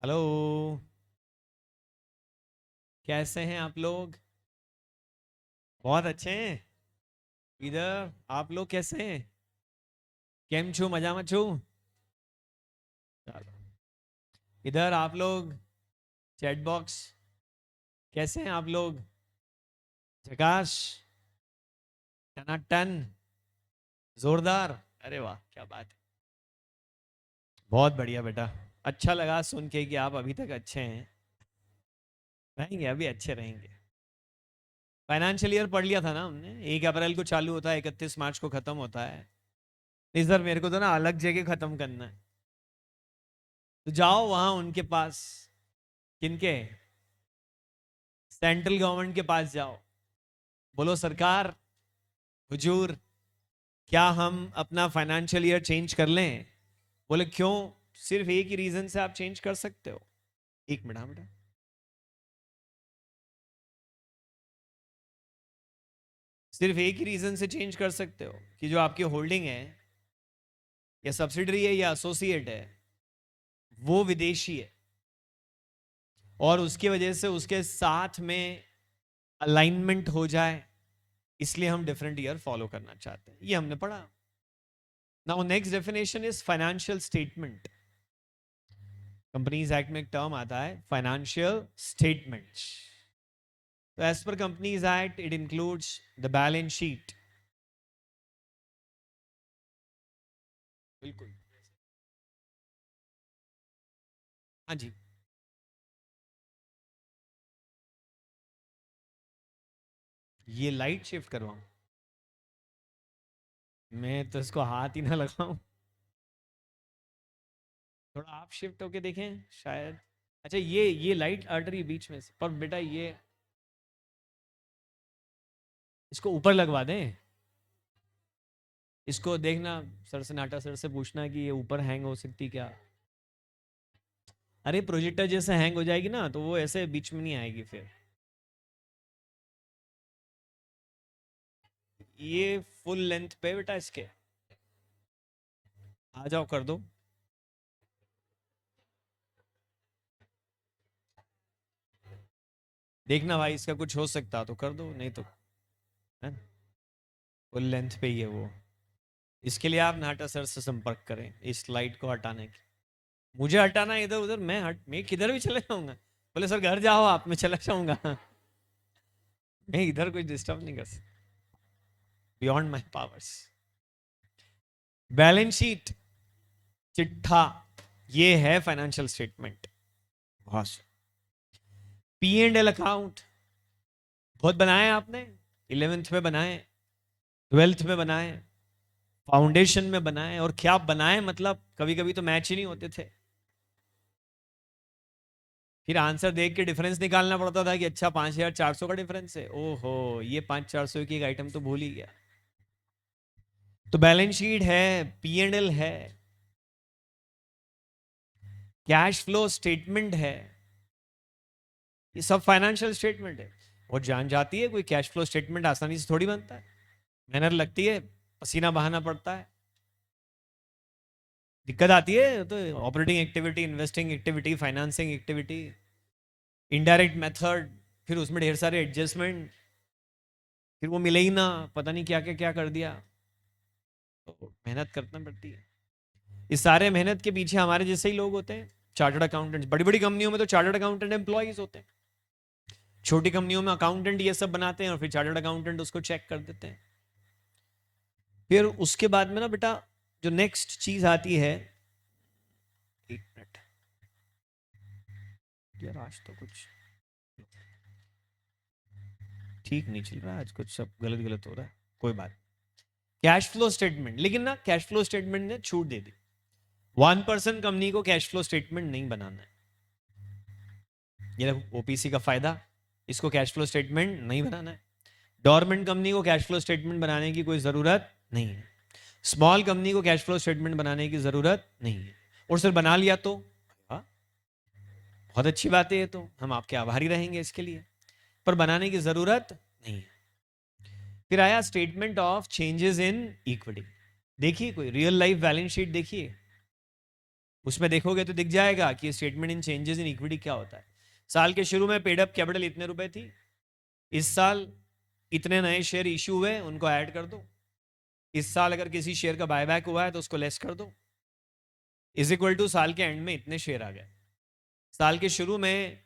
Hello. कैसे हैं आप लोग? बहुत अच्छे हैं। इधर आप लोग कैसे हैं? केम छू मजा मत छू। चलो। इधर आप लोग चैट बॉक्स कैसे हैं आप लोग? झकाश। टनाटन। जोरदार। अरे वाह क्या बात है। बहुत बढ़िया बेटा। अच्छा लगा सुन के कि आप अभी तक अच्छे हैं। रहेंगे अभी अच्छे रहेंगे। फाइनेंशियल ईयर पढ़ लिया था ना हमने। 1 अप्रैल को चालू होता है, 31 मार्च को खत्म होता है। नहीं सर, मेरे को तो ना अलग जगह खत्म करना है। तो जाओ वहां उनके पास। किनके? सेंट्रल गवर्नमेंट के पास जाओ। बोलो सरकार, हुजूर, क्या हम अपना फाइनेंशियल ईयर चेंज कर लें? बोले क्यों? सिर्फ एक ही रीजन से आप चेंज कर सकते हो। एक मिनट, हाँ बेटा। सिर्फ एक ही रीजन से चेंज कर सकते हो कि जो आपकी होल्डिंग है या सब्सिडरी है या एसोसिएट है, वो विदेशी है और उसकी वजह से उसके साथ में अलाइनमेंट हो जाए। इसलिए हम डिफरेंट ईयर फॉलो करना चाहते हैं। ये हमने पढ़ा। Now next definition is financial statement. Companies act में एक टर्म आता है फाइनेंशियल स्टेटमेंट्स। तो एज पर companies act it includes the balance sheet. बिल्कुल। हाँ जी। ये लाइट शिफ्ट करवाऊं? मैं तो इसको हाथ ही ना लगाऊं। थोड़ा आप शिफ्ट होके देखें शायद। अच्छा, ये लाइट अट रही बीच में से, पर बेटा ये इसको ऊपर लगवा दें। इसको देखना। सर से, नाटा सर से पूछना कि ये ऊपर हैंग हो सकती क्या। अरे प्रोजेक्टर जैसे हैंग हो जाएगी ना, तो वो ऐसे बीच में नहीं आएगी फिर। ये फुल लेंथ पे बेटा इसके। आ जाओ कर दो। देखना भाई, इसका कुछ हो सकता तो कर दो, नहीं तो है। फुल लेंथ पे ही है वो। इसके लिए आप नाटा सर से संपर्क करें इस लाइट को हटाने की। मुझे हटाना है इधर उधर, मैं किधर भी चले जाऊंगा। बोले सर घर जाओ आप, मैं चला जाऊंगा। मैं इधर कोई डिस्टर्ब नहीं कर सकता। Beyond my powers. Balance sheet, चिट्ठा, ये है फाइनेंशियल स्टेटमेंट। बहुत। पी एंड एल अकाउंट बहुत बनाए आपने। 11th में बनाए, 12th में बनाए, फाउंडेशन में बनाए, और क्या बनाए मतलब कभी कभी तो मैच ही नहीं होते थे। फिर आंसर देख के डिफरेंस निकालना पड़ता था कि अच्छा 5,400 का डिफरेंस है, ओहो ये 5,400 की एक आइटम तो भूल ही गया। तो बैलेंस शीट है, पी एंड एल है, कैश फ्लो स्टेटमेंट है, ये सब फाइनेंशियल स्टेटमेंट है। और जान जाती है कोई कैश फ्लो स्टेटमेंट आसानी से थोड़ी बनता है। मेहनत लगती है, पसीना बहाना पड़ता है, दिक्कत आती है। तो operating activity, investing activity, financing activity, indirect method, फिर उसमें ढेर सारे एडजस्टमेंट, फिर वो मिले ही ना, पता नहीं क्या क्या क्या कर दिया। तो मेहनत करना पड़ती है। इस सारे मेहनत के पीछे हमारे जैसे ही लोग होते हैं। चार्टर्ड अकाउंटेंट, बड़ी बड़ी कंपनियों में तो चार्टर्ड अकाउंटेंट एम्प्लॉइज होते हैं। छोटी कंपनियों में अकाउंटेंट ये सब बनाते हैं और फिर चार्टर्ड अकाउंटेंट उसको चेक कर देते हैं। फिर उसके बाद में ना बेटा, जो नेक्स्ट चीज आती है। एक मिनट यार, आज तो कुछ ठीक नहीं चल रहा, आज कुछ सब गलत गलत हो रहा है। कोई बात। कैश फ्लो स्टेटमेंट, लेकिन ना कैश फ्लो स्टेटमेंट ने छूट दे दी। 1% कंपनी को कैश फ्लो स्टेटमेंट नहीं बनाना है। ये देखो ओपीसी का फायदा, इसको कैश फ्लो स्टेटमेंट नहीं बनाना है। डॉर्मेंट कंपनी को कैश फ्लो स्टेटमेंट बनाने की कोई जरूरत नहीं है। स्मॉल कंपनी को कैश फ्लो स्टेटमेंट बनाने की जरूरत नहीं है। और सिर्फ बना लिया तो हाँ, बहुत अच्छी बात है, ये तो हम आपके आभारी रहेंगे इसके लिए। पर बनाने की जरूरत नहीं है। फिर आया statement of changes in equity. देखिए कोई रियल लाइफ बैलेंस शीट देखिए। उसमें देखोगे तो दिख जाएगा कि statement in changes in equity क्या होता है। साल के शुरू में पेड अप कैपिटल इतने रुपए थी, इस साल इतने नए शेयर इश्यू हुए, उनको ऐड कर दो। इस साल अगर किसी शेयर का बायबैक हुआ है तो उसको लेस कर दो, इज इक्वल टू साल के एंड में इतने शेयर आ गए। साल के शुरू में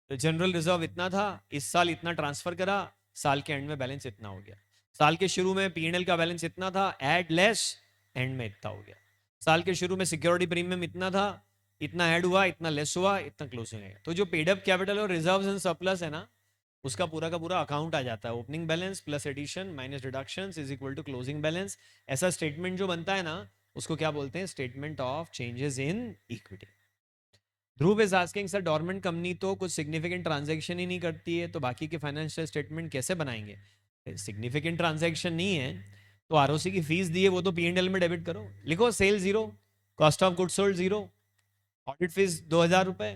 जनरल रिजर्व इतना था, इस साल इतना ट्रांसफर करा, साल के एंड में बैलेंस इतना हो गया। साल के शुरू में पीएनएल का बैलेंस इतना था, ऐड लेस, एंड में इतना हो गया। साल के शुरू में सिक्योरिटी प्रीमियम इतना था, इतना ऐड हुआ, इतना लेस हुआ, इतना क्लोजिंग है। तो जो पेड अप कैपिटल और रिजर्व्स एंड सरप्लस है ना, उसका पूरा का पूरा अकाउंट आ जाता है। Opening balance plus addition minus deductions is equal to closing balance. ऐसा स्टेटमेंट जो बनता है ना, उसको क्या बोलते हैं? Statement of changes in equity. Dhruv is asking sir, dormant company तो कुछ सिग्निफिकेंट ट्रांजैक्शन ही नहीं करती है, तो बाकी के फाइनेंशियल स्टेटमेंट कैसे बनाएंगे? सिग्निफिकेंट ट्रांजैक्शन नहीं है तो आरओसी की फीस दी है वो तो पीएनएल में डेबिट करो, लिखो sale zero, cost of good sold zero, audit fees 2000 रुपए,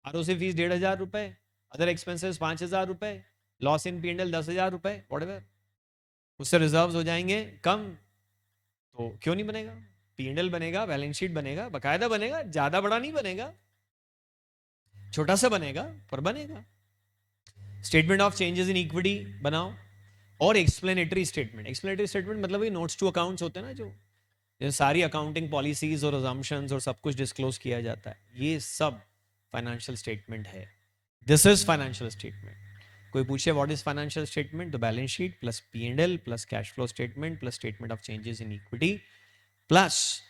आरओसी फीस 1500 रुपए, अदर एक्सपेंसेस 5000 रुपए, लॉस इन पीएनएल 10,000 रुपए, व्हाटएवर। उससे रिजर्व्स हो जाएंगे कम, तो क्यों नहीं बनेगा? पीएनएल बनेगा, बैलेंस शीट बनेगा, बकायदा बनेगा, ज्यादा बड़ा नहीं बनेगा, छोटा सा बनेगा पर बनेगा। Statement of changes in equity बनाओ और एक्सप्लेनेटरी स्टेटमेंट। एक्सप्लेनेटरी स्टेटमेंट मतलब ये नोट्स टू अकाउंट्स होते हैं ना, जो सारी अकाउंटिंग पॉलिसीज और अजम्पशंस और सब कुछ डिस्क्लोज किया जाता है, ये सब फाइनेंशियल स्टेटमेंट है। This is financial statement. कोई पूछे व्हाट इज फाइनेंशियल स्टेटमेंट, तो balance sheet plus PNL plus cash flow statement plus statement of changes in equity plus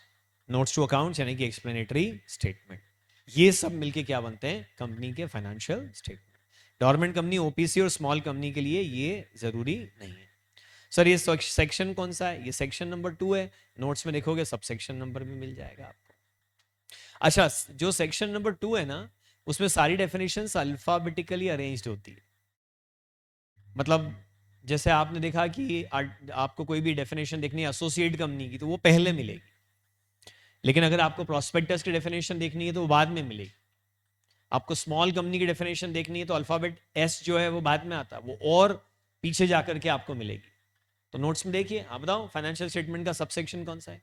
notes to accounts यानी कि एक्सप्लेनेटरी स्टेटमेंट, ये सब मिलके क्या बनते हैं? कंपनी के financial statement. Dormant company, OPC और स्मॉल कंपनी के लिए ये जरूरी नहीं है। सर ये सेक्शन कौन सा है? ये सेक्शन नंबर 2 है, नोट्स में देखोगे सब सेक्शन नंबर भी मिल जाएगा आपको। अच्छा, जो सेक्शन नंबर 2 है ना, उसमें सारी डेफिनेशंस अल्फाबेटिकली अरेंज्ड होती है। मतलब जैसे आपने देखा कि आपको कोई भी डेफिनेशन देखनी है एसोसिएट कंपनी की तो वो पहले मिलेगी, लेकिन अगर आपको प्रोस्पेक्टस की डेफिनेशन देखनी है तो वो बाद में मिलेगी। आपको स्मॉल कंपनी की डेफिनेशन देखनी है तो अल्फाबेट एस जो है वो बाद में आता है, वो और पीछे जाकर के आपको मिलेगी। तो नोट्स में देखिए, आप बताओ फाइनेंशियल स्टेटमेंट का सबसेक्शन कौन सा है?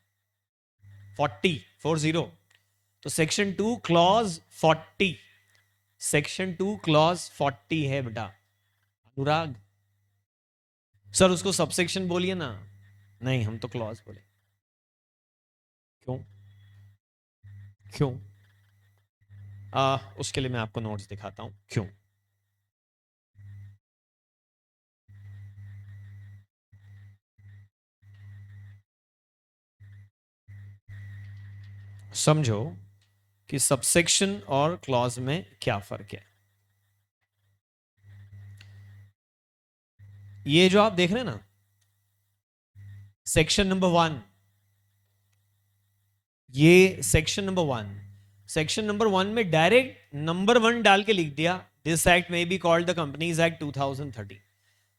40। तो सेक्शन 2 क्लॉज 40, सेक्शन 2 क्लॉज 40 है बेटा। अनुराग सर उसको सबसेक्शन बोलिए ना। नहीं, हम तो क्लॉज बोले। क्यों? क्यों? उसके लिए मैं आपको नोट्स दिखाता हूं क्यों। समझो कि सबसेक्शन और क्लॉज में क्या फर्क है। ये जो आप देख रहे हैं ना, सेक्शन नंबर 1, ये सेक्शन नंबर 1, सेक्शन नंबर 1 में डायरेक्ट नंबर 1 डाल के लिख दिया, दिस एक्ट में be called the companies act 2013।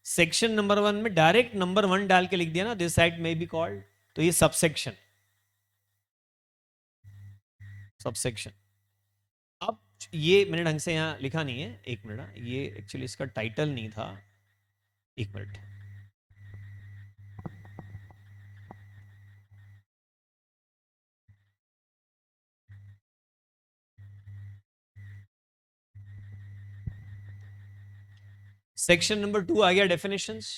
Section number 1 में डायरेक्ट नंबर 1 डाल के लिख दिया ना, दिस एक्ट में बी कॉल्ड, तो ये सबसेक्शन। सबसेक्शन। अब ये मैंने ढंग से यहां लिखा नहीं है, एक मिनट, ये एक्चुअली इसका टाइटल नहीं था, एक मिनट। सेक्शन नंबर 2 आ गया डेफिनेशंस,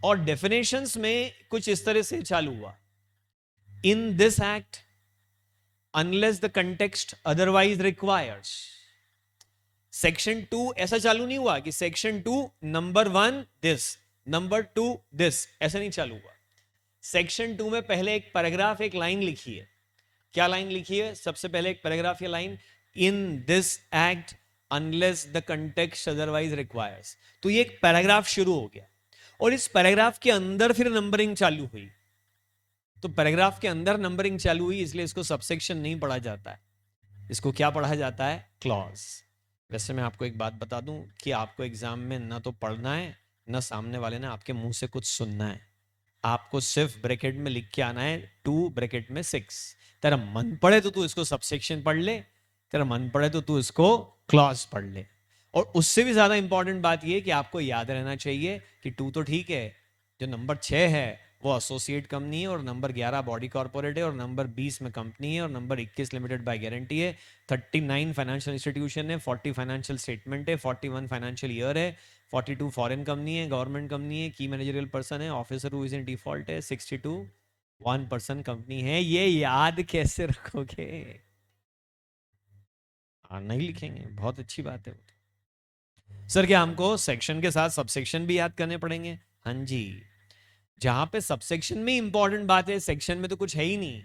और डेफिनेशंस में कुछ इस तरह से चालू हुआ, in this act unless the context otherwise requires. Section 2 ऐसा चालू नहीं हुआ कि section 2 number 1 this, number 2 this, ऐसा नहीं चालू हुआ। सेक्शन 2 में पहले एक पैराग्राफ, एक लाइन लिखी है। क्या लाइन लिखी है? सबसे पहले एक पैराग्राफ या line, in this act unless the context otherwise requires. तो ये एक पैराग्राफ शुरू हो गया, और इस पैराग्राफ के अंदर फिर नंबरिंग चालू हुई। तो पैराग्राफ के अंदर नंबरिंग चालू हुई, इसलिए इसको सबसेक्शन नहीं पढ़ा जाता है, इसको क्या पढ़ा जाता है? क्लॉज। वैसे मैं आपको एक बात बता दूं कि आपको एग्जाम में ना तो पढ़ना है, ना सामने वाले ने आपके मुंह से कुछ सुनना है। आपको सिर्फ ब्रैकेट में लिख के आना है 2 ब्रैकेट में 6। तेरा मन पड़े तो तू इसको सबसेक्शन पढ़ ले, तेरा मन पड़े तो तू इसको क्लॉज पढ़ ले। और उससे भी ज्यादा इंपॉर्टेंट बात यह कि आपको याद रहना चाहिए कि 2 तो ठीक है, जो नंबर 6 है वो एसोसिएट कंपनी है, और नंबर 11 बॉडी कॉर्पोरेट है, और नंबर 20 में कंपनी है, और नंबर 21 लिमिटेड बाय गारंटी है, 39 फाइनेंशियल इंस्टीट्यूशन है, 40 फाइनेंशियल स्टेटमेंट है, 41 फाइनेंशियल ईयर है, 42 फॉरेन कंपनी है, गवर्नमेंट कंपनी है, की मैनेजरियल पर्सन है, officer who is in default है, 62 वन पर्सन कंपनी है। ये याद कैसे रखोगे? हाँ, नहीं लिखेंगे, बहुत अच्छी बात है। सर क्या हमको सेक्शन के साथ सबसेक्शन भी याद करने पड़ेंगे? हाँ जी, जहां पे सबसेक्शन में इंपॉर्टेंट बात है, सेक्शन में तो कुछ है ही नहीं,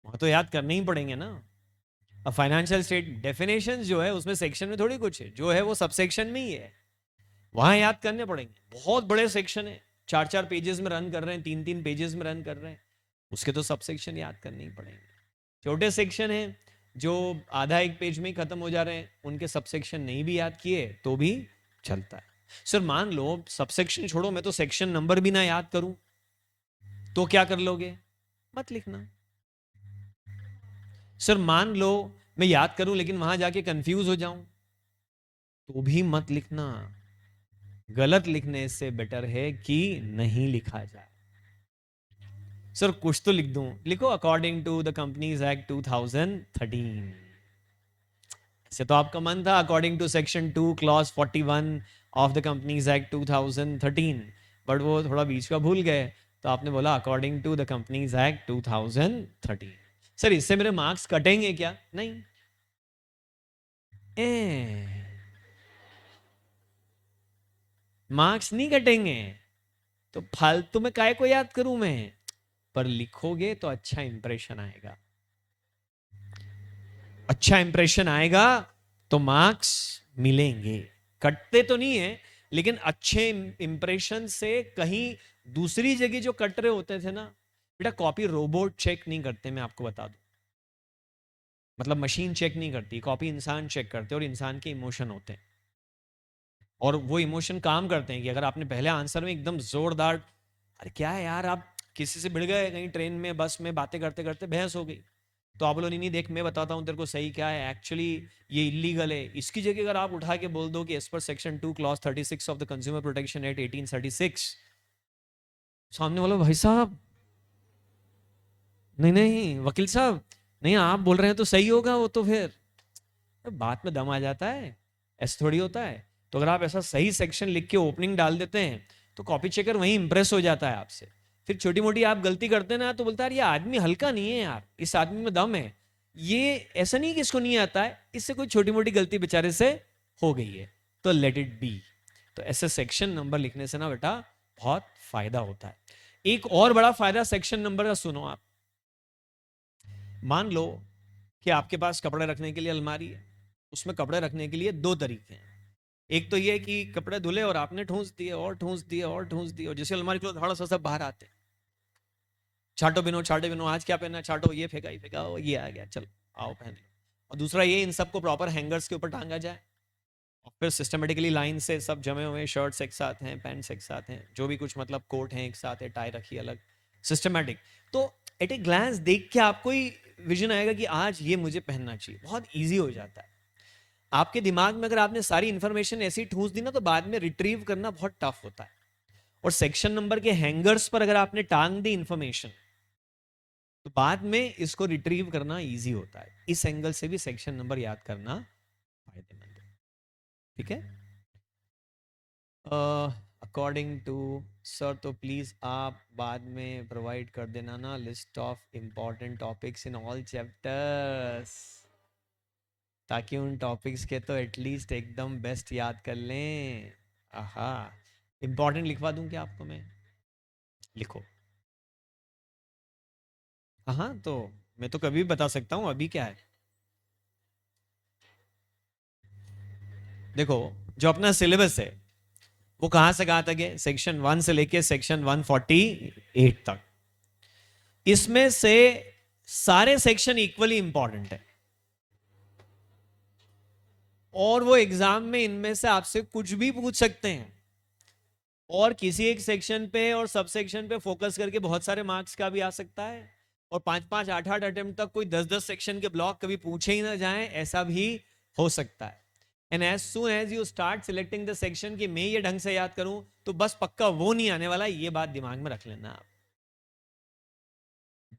वहां तो याद करने ही पड़ेंगे ना। अब फाइनेंशियल स्टेट डेफिनेशन जो है उसमें सेक्शन में थोड़ी कुछ है, जो है वो सबसेक्शन में ही है, वहां याद करने पड़ेंगे। बहुत बड़े सेक्शन है, 4-4 पेजेस में रन कर रहे हैं, 3-3 पेजेस में रन कर रहे हैं, उसके तो सबसेक्शन याद करने ही पड़ेंगे। छोटे सेक्शन है जो आधा एक पेज में ही खत्म हो जा रहे हैं, उनके सबसेक्शन नहीं भी याद किए तो भी चलता है। सर मान लो सबसेक्शन छोड़ो, मैं तो सेक्शन नंबर भी ना याद करूं तो क्या कर लोगे? मत लिखना। सर मान लो मैं याद करूं लेकिन वहां जाके कंफ्यूज हो जाऊं तो भी मत लिखना। गलत लिखने से बेटर है कि नहीं लिखा जाए। सर कुछ तो लिख दूं, लिखो according to the companies act 2013। ऐसे तो आपका मन था according to section 2 clause 41 of the companies act 2013, but वो थोड़ा बीच का भूल गए, तो आपने बोला according to the companies act 2013। Sir इससे मेरे मार्क्स कटेंगे क्या? नहीं। मार्क्स नहीं कटेंगे तो फालतू में काय को याद करूं मैं? पर लिखोगे तो अच्छा इंप्रेशन आएगा, अच्छा इंप्रेशन आएगा तो मार्क्स मिलेंगे। कटते तो नहीं है, लेकिन अच्छे इंप्रेशन से कहीं दूसरी जगह जो कट रहे होते थे ना, बेटा कॉपी रोबोट चेक नहीं करते, मैं आपको बता दूं। मतलब मशीन चेक नहीं करती कॉपी, इंसान चेक करते, और इंसान के इमोशन होते हैं, और वो इमोशन काम करते हैं कि अगर आपने पहले आंसर में एकदम जोरदार, अरे क्या है यार, आप किसी से भिड़ गए कहीं ट्रेन में बस में, बातें करते करते बहस हो गई, तो आप बोलो नहीं नहीं देख मैं बताता हूँ तेरे को सही क्या है, एक्चुअली ये इलीगल है, इसकी जगह अगर आप उठा के बोल दो कि एज पर section 2 clause 36 of the consumer protection act 1836, सामने वाला भाई साहब, नहीं नहीं वकील साहब, नहीं आप बोल रहे हैं तो सही होगा वो, तो फिर बात में दम आ जाता है। ऐसा थोड़ी होता है। तो अगर आप ऐसा सही सेक्शन लिख के ओपनिंग डाल देते हैं तो कॉपी चेकर वहीं इंप्रेस हो जाता है आपसे। फिर छोटी मोटी आप गलती करते हैं ना तो बोलता है यार ये आदमी हल्का नहीं है यार, इस आदमी में दम है, ये ऐसा नहीं कि इसको नहीं आता है, इससे कोई छोटी मोटी गलती बेचारे से हो गई है, तो लेट इट बी। तो ऐसे सेक्शन नंबर लिखने से ना बेटा बहुत फायदा होता है। एक और बड़ा फायदा सेक्शन नंबर का सुनो आप। मान लो कि आपके पास कपड़े रखने के लिए अलमारी है, उसमें कपड़े रखने के लिए दो तरीके हैं। एक तो ये कि कपड़े धुले और आपने ठूंस दिए और ठूंस दिए और ठूंस दिए, और जैसे अलमारी खोलो थोड़ा सा सब बाहर आते हैं, छाटो बिनो छाटे बिनो, आज क्या पहना, छाटो ये फेंका ही फेंका, ये आ गया चलो आओ पहन लो। और दूसरा ये इन सबको प्रॉपर हैंगर्स के ऊपर टांगा जाए, और फिर सिस्टमेटिकली लाइन से सब जमे हुए शर्ट्स एक साथ हैं, पैंट्स एक साथ हैं, जो भी कुछ मतलब कोट हैं एक साथ है, टाई रखी अलग, सिस्टमेटिक। तो एट ए ग्लांस देख के आपको ही विजन आएगा कि आज ये मुझे पहनना चाहिए, बहुत ईजी हो जाता है आपके दिमाग में। अगर आपने सारी इंफॉर्मेशन ऐसी ठूस दी ना तो बाद में रिट्रीव करना बहुत टफ होता है। और सेक्शन नंबर के हैंगर्स पर अगर आपने टांग दी इंफॉर्मेशन तो बाद में इसको रिट्रीव करना इजी होता है। इस एंगल से भी सेक्शन नंबर याद करना फायदेमंद है। ठीक है, अकॉर्डिंग टू सर, तो प्लीज आप बाद में प्रोवाइड कर देना ना list of important topics in all chapters, ताकि उन टॉपिक्स के तो एटलीस्ट एकदम बेस्ट याद कर लें। आहा, इंपॉर्टेंट लिखवा दूं क्या आपको मैं? लिखो। हाँ तो मैं तो कभी भी बता सकता हूँ, अभी क्या है देखो, जो अपना सिलेबस है वो कहां से कहां तक है, सेक्शन 1 से लेके सेक्शन 148 तक। इसमें से सारे सेक्शन इक्वली इंपॉर्टेंट है, और वो एग्जाम में इनमें से आपसे कुछ भी पूछ सकते हैं, और किसी एक सेक्शन पे और सब सेक्शन पे फोकस करके बहुत सारे मार्क्स का भी आ सकता है, और 5-5 8-8 अटेम्प्ट तक कोई 10-10 सेक्शन के ब्लॉक कभी पूछे ही ना जाए, ऐसा भी हो सकता है। And as soon as you start selecting the section कि मैं ये ढंग से याद करूं, तो बस पक्का वो नहीं आने वाला, ये बात दिमाग में रख लेना आप।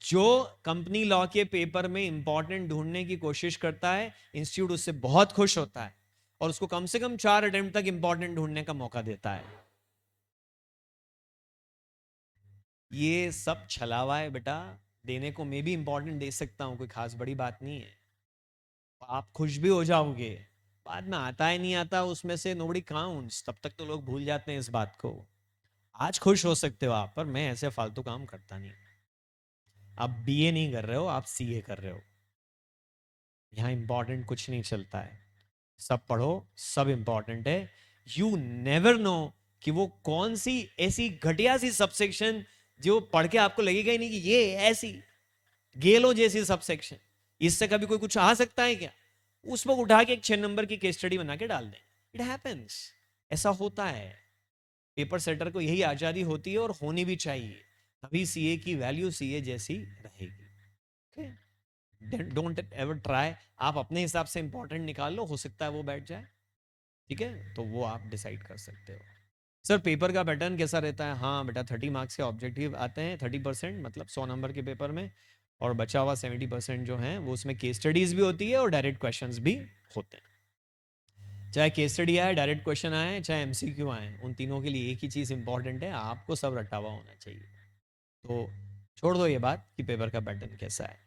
जो कंपनी लॉ के पेपर में इंपॉर्टेंट ढूंढने की कोशिश करता है, इंस्टीट्यूट उससे बहुत खुश होता है और उसको कम से कम 4 अटेम्प्ट तक इंपॉर्टेंट ढूंढने का मौका देता है। ये सब छलावा है बेटा, देने को मैं भी इंपॉर्टेंट दे सकता हूं, कोई खास बड़ी बात नहीं है। आप खुश भी हो जाओगे, बाद में आता है नहीं आता उसमें से नोबडी काउंट्स, तब तक तो लोग भूल जाते हैं इस बात को। आज खुश हो सकते हो आप, पर मैं ऐसे फालतू काम करता नहीं। आप बीए नहीं कर रहे हो, आप सीए कर रहे हो। यहाँ इंपॉर्टेंट कुछ नहीं चलता है, सब पढ़ो, सब इंपॉर्टेंट है। यू नेवर नो कि वो कौन सी ऐसी घटिया सी सबसेक्शन जो पढ़ के आपको लगेगा ही नहीं कि ये ऐसी गेलो जैसी सबसेक्शन, इससे कभी कोई कुछ आ सकता है क्या, उसमें उठा के एक 6 नंबर की केस स्टडी बना के डाल दें। इट हैपेंस, ऐसा होता है। पेपर सेटर को यही आजादी होती है और होनी भी चाहिए, तभी सीए की वैल्यू सीए जैसी रहेगी। डोंट एवर ट्राई, आप अपने हिसाब से इंपॉर्टेंट निकाल लो, हो सकता है वो बैठ जाए, ठीक है, तो वो आप डिसाइड कर सकते हो। सर पेपर का पैटर्न कैसा रहता है? हाँ बेटा, 30 मार्क्स के ऑब्जेक्टिव आते हैं, 30% मतलब 100 नंबर के पेपर में, और बचा हुआ 70% जो है वो उसमें केस स्टडीज भी होती है और डायरेक्ट क्वेश्चंस भी होते हैं। चाहे केस स्टडी आए, डायरेक्ट क्वेश्चन आए, चाहे एमसीक्यू आए, उन तीनों के लिए एक ही चीज़ इंपॉर्टेंट है, आपको सब रटा हुआ होना चाहिए। तो छोड़ दो ये बात कि पेपर का पैटर्न कैसा है।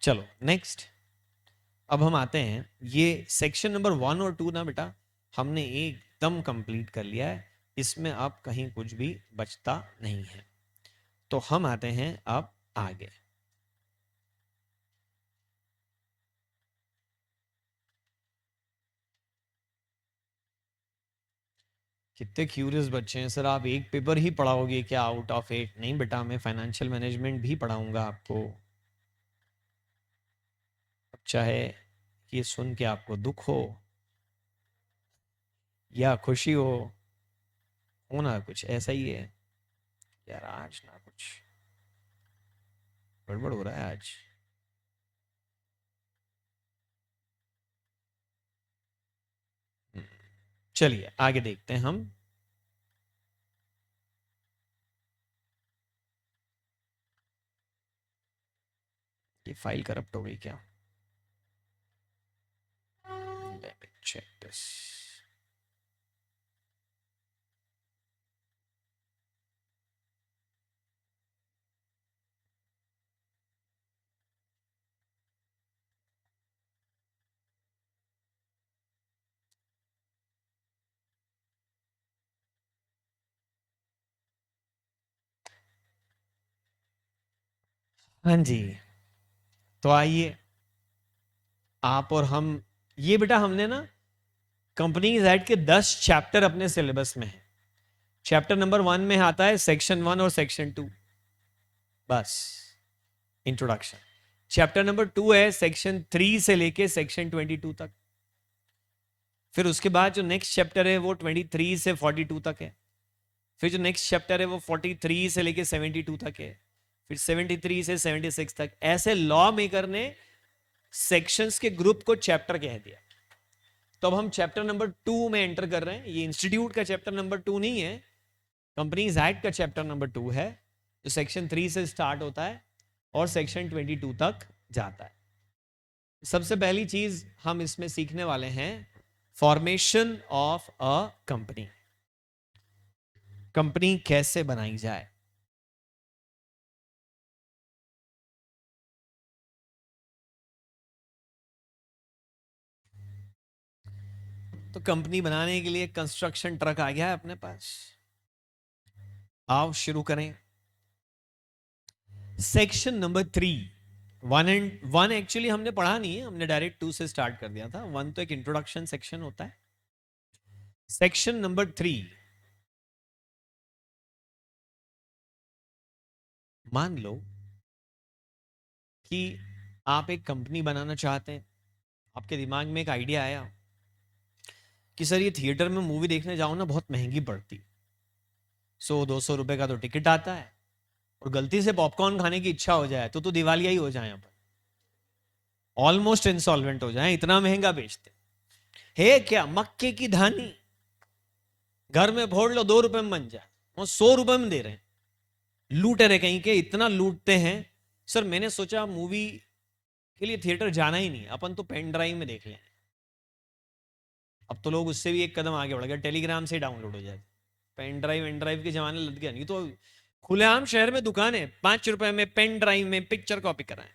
चलो नेक्स्ट, अब हम आते हैं, ये सेक्शन नंबर 1 और 2 ना बेटा हमने एकदम कंप्लीट कर लिया है, इसमें अब कहीं कुछ भी बचता नहीं है। तो हम आते हैं अब आगे। कितने क्यूरियस बच्चे हैं सर, आप एक पेपर ही पढ़ाओगे क्या आउट ऑफ 8? नहीं बेटा, मैं फाइनेंशियल मैनेजमेंट भी पढ़ाऊंगा आपको। अब चाहे ये सुन के आपको दुख हो या खुशी हो, होना कुछ ऐसा ही है यार। आज ना कुछ गड़बड़ हो रहा है आज। चलिए आगे देखते हैं हम। ये फाइल करप्ट हो गई क्या? Let me check this. हाँ जी, तो आइए आप और हम, ये बेटा हमने ना कंपनीज एक्ट के 10 चैप्टर अपने सिलेबस में है। चैप्टर नंबर 1 में आता है सेक्शन 1 और सेक्शन 2, बस इंट्रोडक्शन। चैप्टर नंबर 2 है सेक्शन 3 से लेके सेक्शन 22 तक। फिर उसके बाद जो नेक्स्ट चैप्टर है वो 23 से 42 तक है। फिर जो नेक्स्ट चैप्टर है वो 43 से लेके 72 तक है। फिर 73 से 76 तक। ऐसे लॉ मेकर ने सेक्शंस के ग्रुप को चैप्टर कह दिया। तो अब हम चैप्टर नंबर 2 में एंटर कर रहे हैं। ये इंस्टीट्यूट का चैप्टर नंबर 2 नहीं है, कंपनीज एक्ट का चैप्टर नंबर 2 है, जो सेक्शन 3 से स्टार्ट होता है और सेक्शन 22 तक जाता है। सबसे पहली चीज हम इसमें सीखने वाले हैं, formation of a company. Company कैसे बनाई जाए। तो कंपनी बनाने के लिए कंस्ट्रक्शन ट्रक आ गया है अपने पास, आओ शुरू करें। सेक्शन नंबर 3, 1 एक्चुअली हमने पढ़ा नहीं है, हमने डायरेक्ट 2 से स्टार्ट कर दिया था। 1 तो एक इंट्रोडक्शन सेक्शन होता है। सेक्शन नंबर 3, मान लो कि आप एक कंपनी बनाना चाहते हैं, आपके दिमाग में एक आइडिया आया कि सर ये थिएटर में मूवी देखने जाओ ना बहुत महंगी पड़ती, 100-200 रुपए का तो टिकट आता है, और गलती से पॉपकॉर्न खाने की इच्छा हो जाए तो दिवालिया ही हो जाए, यहाँ पर ऑलमोस्ट इंसॉल्वेंट हो जाए, इतना महंगा बेचते है। क्या मक्के की धानी घर में फोड़ लो, 2 रुपए में बन जाए, वो 100 रुपए में दे रहे हैं। लूटे रहे कहीं के, इतना लूटते हैं सर मैंने सोचा मूवी के लिए थिएटर जाना ही नहीं, अपन तो पेन ड्राइव में देख लें। अब तो लोग उससे भी एक कदम आगे बढ़ गए, टेलीग्राम से डाउनलोड हो जाए। पेन ड्राइव एन ड्राइव के जमाने लग गया, नहीं तो खुलेआम शहर में दुकान है, 5 रुपए में पेन ड्राइव में पिक्चर कॉपी कराएं।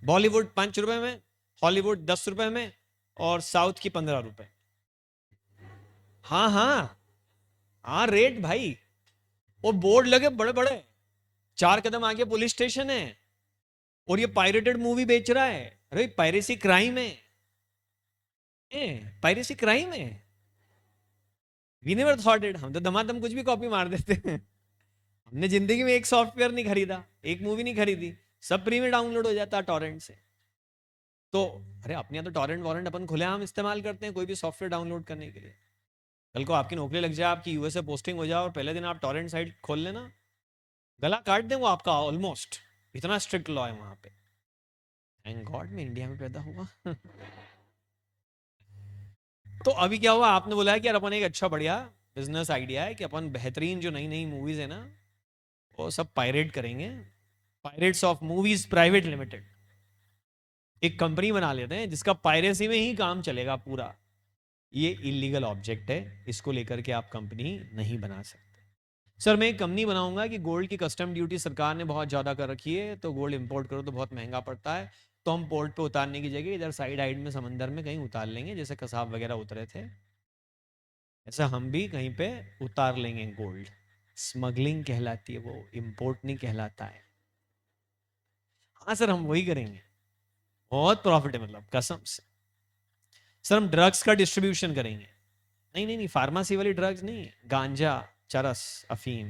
बॉलीवुड 5 रुपए में, हॉलीवुड 10 रुपए में, और साउथ की 15 रुपए। हाँ हाँ हाँ, रेट भाई। और बोर्ड लगे बड़े बड़े, 4 कदम आगे पुलिस स्टेशन है, और ये पायरेटेड मूवी बेच रहा है। अरे पायरेसी क्राइम है, पायरेसी क्राइम है। वी नेवर थॉट इट, हम तो धमाधम कुछ भी कॉपी मार देते हैं। हमने जिंदगी में एक सॉफ्टवेयर नहीं खरीदा, एक मूवी नहीं खरीदी, सब फ्री में डाउनलोड हो जाता है टॉरेंट से। तो अरे अपने यहाँ तो टॉरेंट वॉरेंट अपन खुलेआम इस्तेमाल करते हैं कोई भी सॉफ्टवेयर डाउनलोड करने के लिए। कल को आपकी नौकरी लग जाए, आपकी यूएसए पोस्टिंग हो जाए, और पहले दिन आप टॉरेंट साइट खोल लेना, गला काट दें वो आपका ऑलमोस्ट। इतना स्ट्रिक्ट लॉ है वहां पे। थैंक गॉड मैं इंडिया में पैदा हुआ। तो अभी क्या हुआ, आपने बोला कि यार अपन एक अच्छा बढ़िया बिजनेस आइडिया है कि अपन बेहतरीन जो नई नई मूवीज है ना, वो सब पायरेट करेंगे। Pirates of movies private limited एक कंपनी बना लेते हैं जिसका पायरेसी में ही काम चलेगा पूरा। ये इलीगल ऑब्जेक्ट है, इसको लेकर के आप कंपनी नहीं बना सकते। सर मैं एक कंपनी बनाऊंगा कि गोल्ड की कस्टम ड्यूटी सरकार ने बहुत ज़्यादा कर रखी है, तो गोल्ड इंपोर्ट करो तो बहुत महंगा पड़ता है, तो हम पोर्ट पे उतारने की जगह इधर साइड आइड में समंदर में कहीं उतार लेंगे, जैसे कसाब वगैरह उतरे थे, ऐसा हम भी कहीं पे उतार लेंगे गोल्ड। स्मगलिंग कहलाती है वो, इंपोर्ट नहीं कहलाता है। हाँ सर हम वही करेंगे, बहुत प्रॉफिट है, मतलब कसम से। सर हम ड्रग्स का डिस्ट्रीब्यूशन करेंगे। नहीं नहीं नहीं, फार्मेसी वाली ड्रग्स नहीं, गांजा, चरस, अफीम,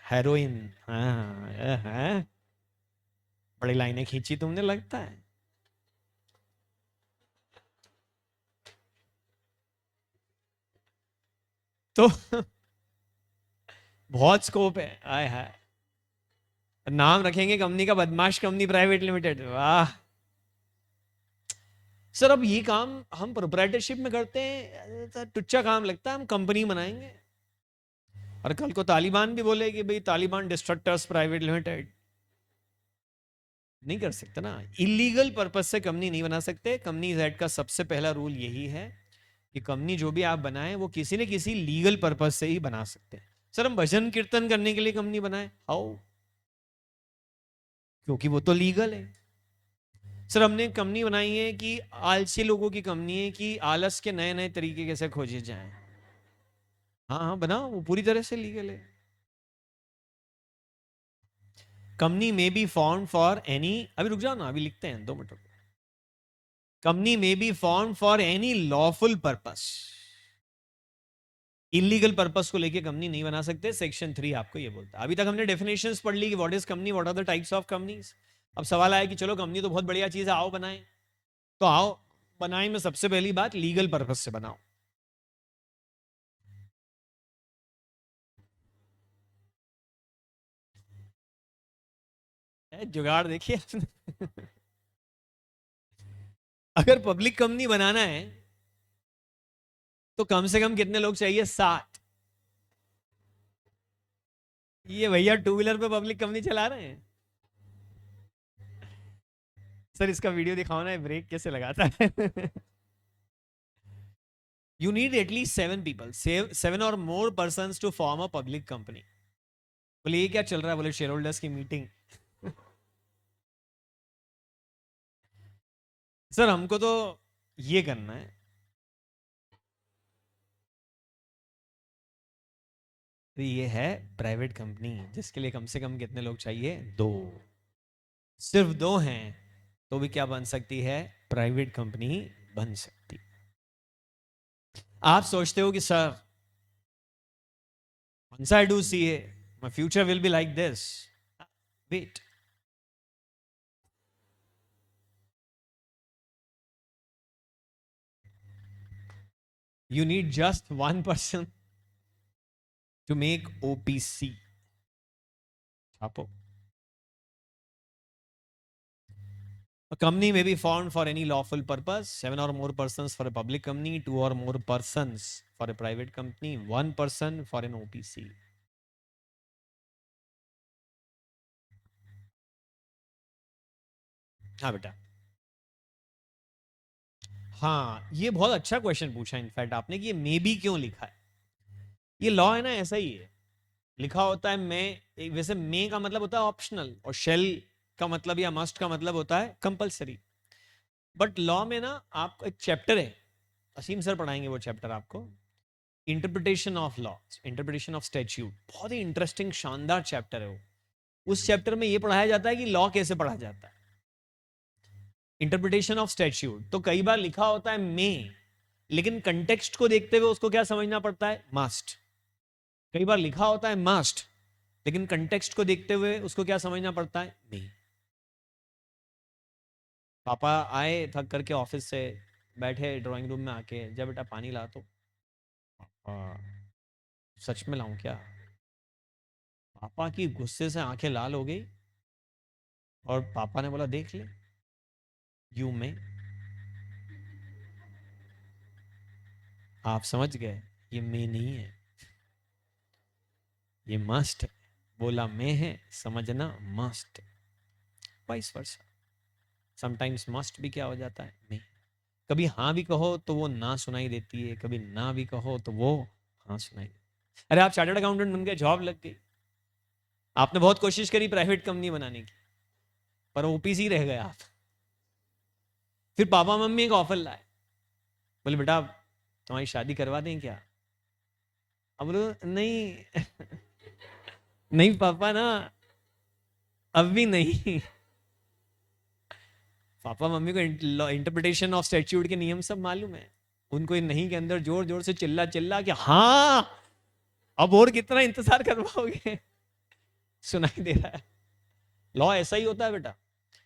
हेरोइन। हाँ हाँ, बड़ी लाइनें खींची तुमने लगता है। तो बहुत स्कोप है, आय हाय। नाम रखेंगे कंपनी का बदमाश कंपनी प्राइवेट लिमिटेड, वाह। सर अब ये काम हम प्रोप्राइटरशिप में करते हैं, सर टुच्चा काम लगता है, हम कंपनी बनाएंगे। और कल को तालिबान भी बोले कि भाई तालिबान डिस्ट्रक्टर्स प्राइवेट लिमिटेड, नहीं कर सकते ना। इलीगल पर्पस से कंपनी नहीं बना सकते। कंपनी एक्ट का सबसे पहला रूल यही है कि कंपनी जो भी आप बनाएं वो किसी न किसी लीगल पर्पस से ही बना सकते हैं। सर हम भजन कीर्तन करने के लिए कंपनी बनाए, हाउ? क्योंकि वो तो लीगल है। सर हमने कंपनी बनाई है कि आलसी लोगों की कंपनी है कि आलस के नए नए तरीके कैसे खोजे जाएं। हाँ हाँ बनाओ, वो पूरी तरह से लीगल है। कंपनी में बी फॉर्म फॉर एनी, अभी रुक जाओ ना, अभी लिखते हैं, 2 मिनट। कंपनी में be form for any lawful purpose. Illegal purpose को लेके कंपनी नहीं बना सकते, सेक्शन 3 आपको ये बोलता है। अभी तक हमने डेफिनेशंस पढ़ ली कि what is company, what are the types of companies. अब सवाल आया कि चलो कंपनी तो बहुत बढ़िया चीज है, आओ बनाएं। तो आओ बनाए में सबसे पहली बात, लीगल पर्पस से बनाओ। जुगाड़ देखिए। अगर पब्लिक कंपनी बनाना है तो कम से कम कितने लोग चाहिए? 7। ये भैया टू व्हीलर पे पब्लिक कंपनी चला रहे हैं। सर इसका वीडियो दिखाओ ना, ब्रेक कैसे लगाता है। यू नीड एटलीस्ट 7 पीपल, 7 और more persons to form a public company. बोले ये क्या चल रहा है? बोले शेयर होल्डर्स की मीटिंग। सर हमको तो ये करना है। तो ये है प्राइवेट कंपनी, जिसके लिए कम से कम कितने लोग चाहिए? 2। सिर्फ 2 हैं तो भी क्या बन सकती है? प्राइवेट कंपनी बन सकती। आप सोचते हो कि sir once I do CA, my future will be like this. Wait. You need just one person to make OPC. छापो। A company may be formed for any lawful purpose. 7 or more persons for a public company. 2 or more persons for a private company. 1 person for an OPC. हाँ बेटा। हाँ, ये बहुत अच्छा question पूछा in fact आपने कि ये मे बी क्यों लिखा है। ये लॉ है ना, ऐसा ही है, लिखा होता है मे। वैसे मे का मतलब होता है ऑप्शनल, और शेल का मतलब या मस्ट का मतलब होता है कंपलसरी। बट लॉ में ना आपको एक चैप्टर है, असीम सर पढ़ाएंगे वो चैप्टर आपको, interpretation of law, interpretation of statute. बहुत ही इंटरेस्टिंग शानदार चैप्टर है वो। उस चैप्टर में ये पढ़ाया जाता है कि लॉ कैसे पढ़ा जाता है, इंटरप्रिटेशन ऑफ स्टैट्यूट। तो कई बार लिखा होता है मे, लेकिन कंटेक्स्ट को देखते हुए उसको क्या समझना पड़ता है, मस्ट। कई बार लिखा होता है मस्ट, लेकिन कंटेक्स्ट को देखते हुए उसको क्या समझना पड़ता है, मे। पापा आए थक करके ऑफिस से, बैठे ड्राइंग रूम में आके, जब बेटा पानी ला तो सच में लाऊं क्या। पापा की गुस्से से आंखें लाल हो गई, और पापा ने बोला देख ले, यू में। आप समझ गए, ये मैं नहीं है, ये मस्ट है। बोला मैं है, समझना must. Vice versa, sometimes must भी क्या हो जाता है, मैं। कभी हाँ भी कहो तो वो ना सुनाई देती है, कभी ना भी कहो तो वो हाँ सुनाई देती है। अरे आप चार्टर्ड अकाउंटेंट बन गए, जॉब लग गई, आपने बहुत कोशिश करी प्राइवेट कंपनी बनाने की, पर ओपीसी रह गए आप। फिर पापा मम्मी एक ऑफर लाए, बोले बेटा तुम्हारी शादी करवा दें क्या। अब बोलो नहीं नहीं पापा ना, अब भी नहीं। पापा मम्मी को इंटरप्रिटेशन ऑफ स्टैट्यूट के नियम सब मालूम है। उनको इन नहीं के अंदर जोर जोर से चिल्ला चिल्ला कि हाँ, अब और कितना इंतजार करवाओगे। सुनाई दे रहा है। लॉ ऐसा ही होता है बेटा,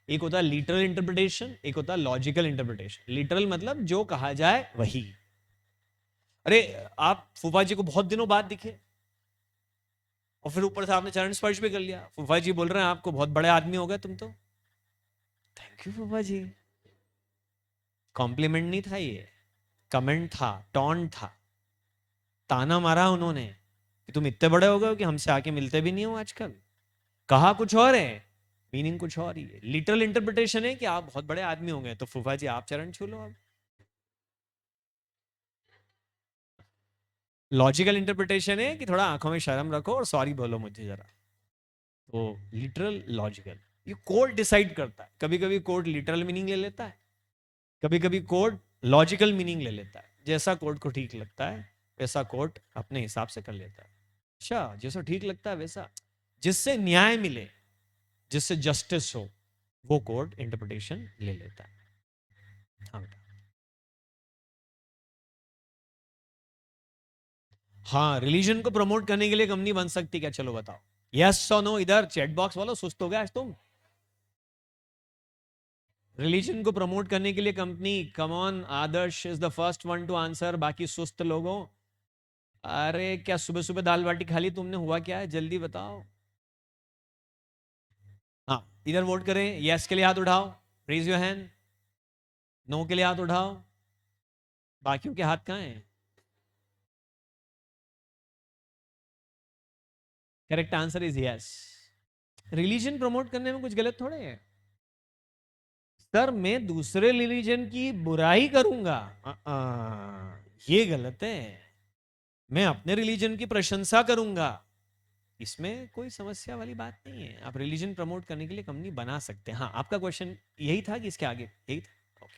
एक होता है लिटरल इंटरप्रिटेशन, एक होता है लॉजिकल इंटरप्रिटेशन। लिटरल मतलब जो कहा जाए वही। अरे आप फूफा जी को बहुत दिनों बाद दिखे, और फिर ऊपर से आपने चरण स्पर्श भी कर लिया, फूफा जी बोल रहे हैं आपको बहुत बड़े आदमी हो गए तुम तो। थैंक यू फूफा जी। कॉम्प्लीमेंट नहीं था ये, कमेंट था, टॉन्ट था, ताना मारा उन्होंने कि तुम इतने बड़े हो गए हो कि हमसे आके मिलते भी नहीं हो आजकल। कहा कुछ और है, मीनिंग कुछ और ही है। लिटरल इंटरप्रिटेशन है कि आप बहुत बड़े आदमी हो गए, तो फूफा जी आप चरण छू लो अब। लॉजिकल इंटरप्रिटेशन है कि थोड़ा आंखों में शर्म रखो और सॉरी बोलो मुझे जरा। तो लिटरल लॉजिकल, ये कोर्ट डिसाइड करता है। कभी कभी कोर्ट लिटरल मीनिंग ले लेता है, कभी कभी कोर्ट लॉजिकल मीनिंग ले लेता है। जैसा कोर्ट को ठीक लगता है वैसा कोर्ट अपने हिसाब से कर लेता है। अच्छा, जैसा ठीक लगता है वैसा, जिससे न्याय मिले, जिससे जस्टिस हो, वो कोर्ट इंटरप्रिटेशन ले लेता है। हाँ बेटा। हाँ, रिलीजन को प्रमोट करने के लिए कंपनी बन सकती क्या, चलो बताओ। यस और नो, इधर चैट बॉक्स वालों सुस्त हो गया आज तुम। रिलीजन को प्रमोट करने के लिए company, come on, Adarsh is the first one two answer, बाकी सुस्त लोगों। अरे क्या सुबह सुबह दाल बाटी खा ली तुमने, हुआ क्या है, जल्दी बताओ। हाँ, इधर वोट करें, यस के लिए हाथ उठाओ, रेज योर हैंड। नो के लिए हाथ उठाओ, बाकियों के हाथ कहाँ हैं। Correct answer is yes. Religion promote करने में कुछ गलत थोड़े है सर, मैं दूसरे रिलीजन की बुराई करूंगा, ये गलत है। मैं अपने रिलीजन की प्रशंसा करूंगा, इसमें कोई समस्या वाली बात नहीं है। आप रिलीजन प्रमोट करने के लिए कंपनी बना सकते हैं। हाँ, आपका क्वेश्चन यही था कि इसके आगे यही था। ओके।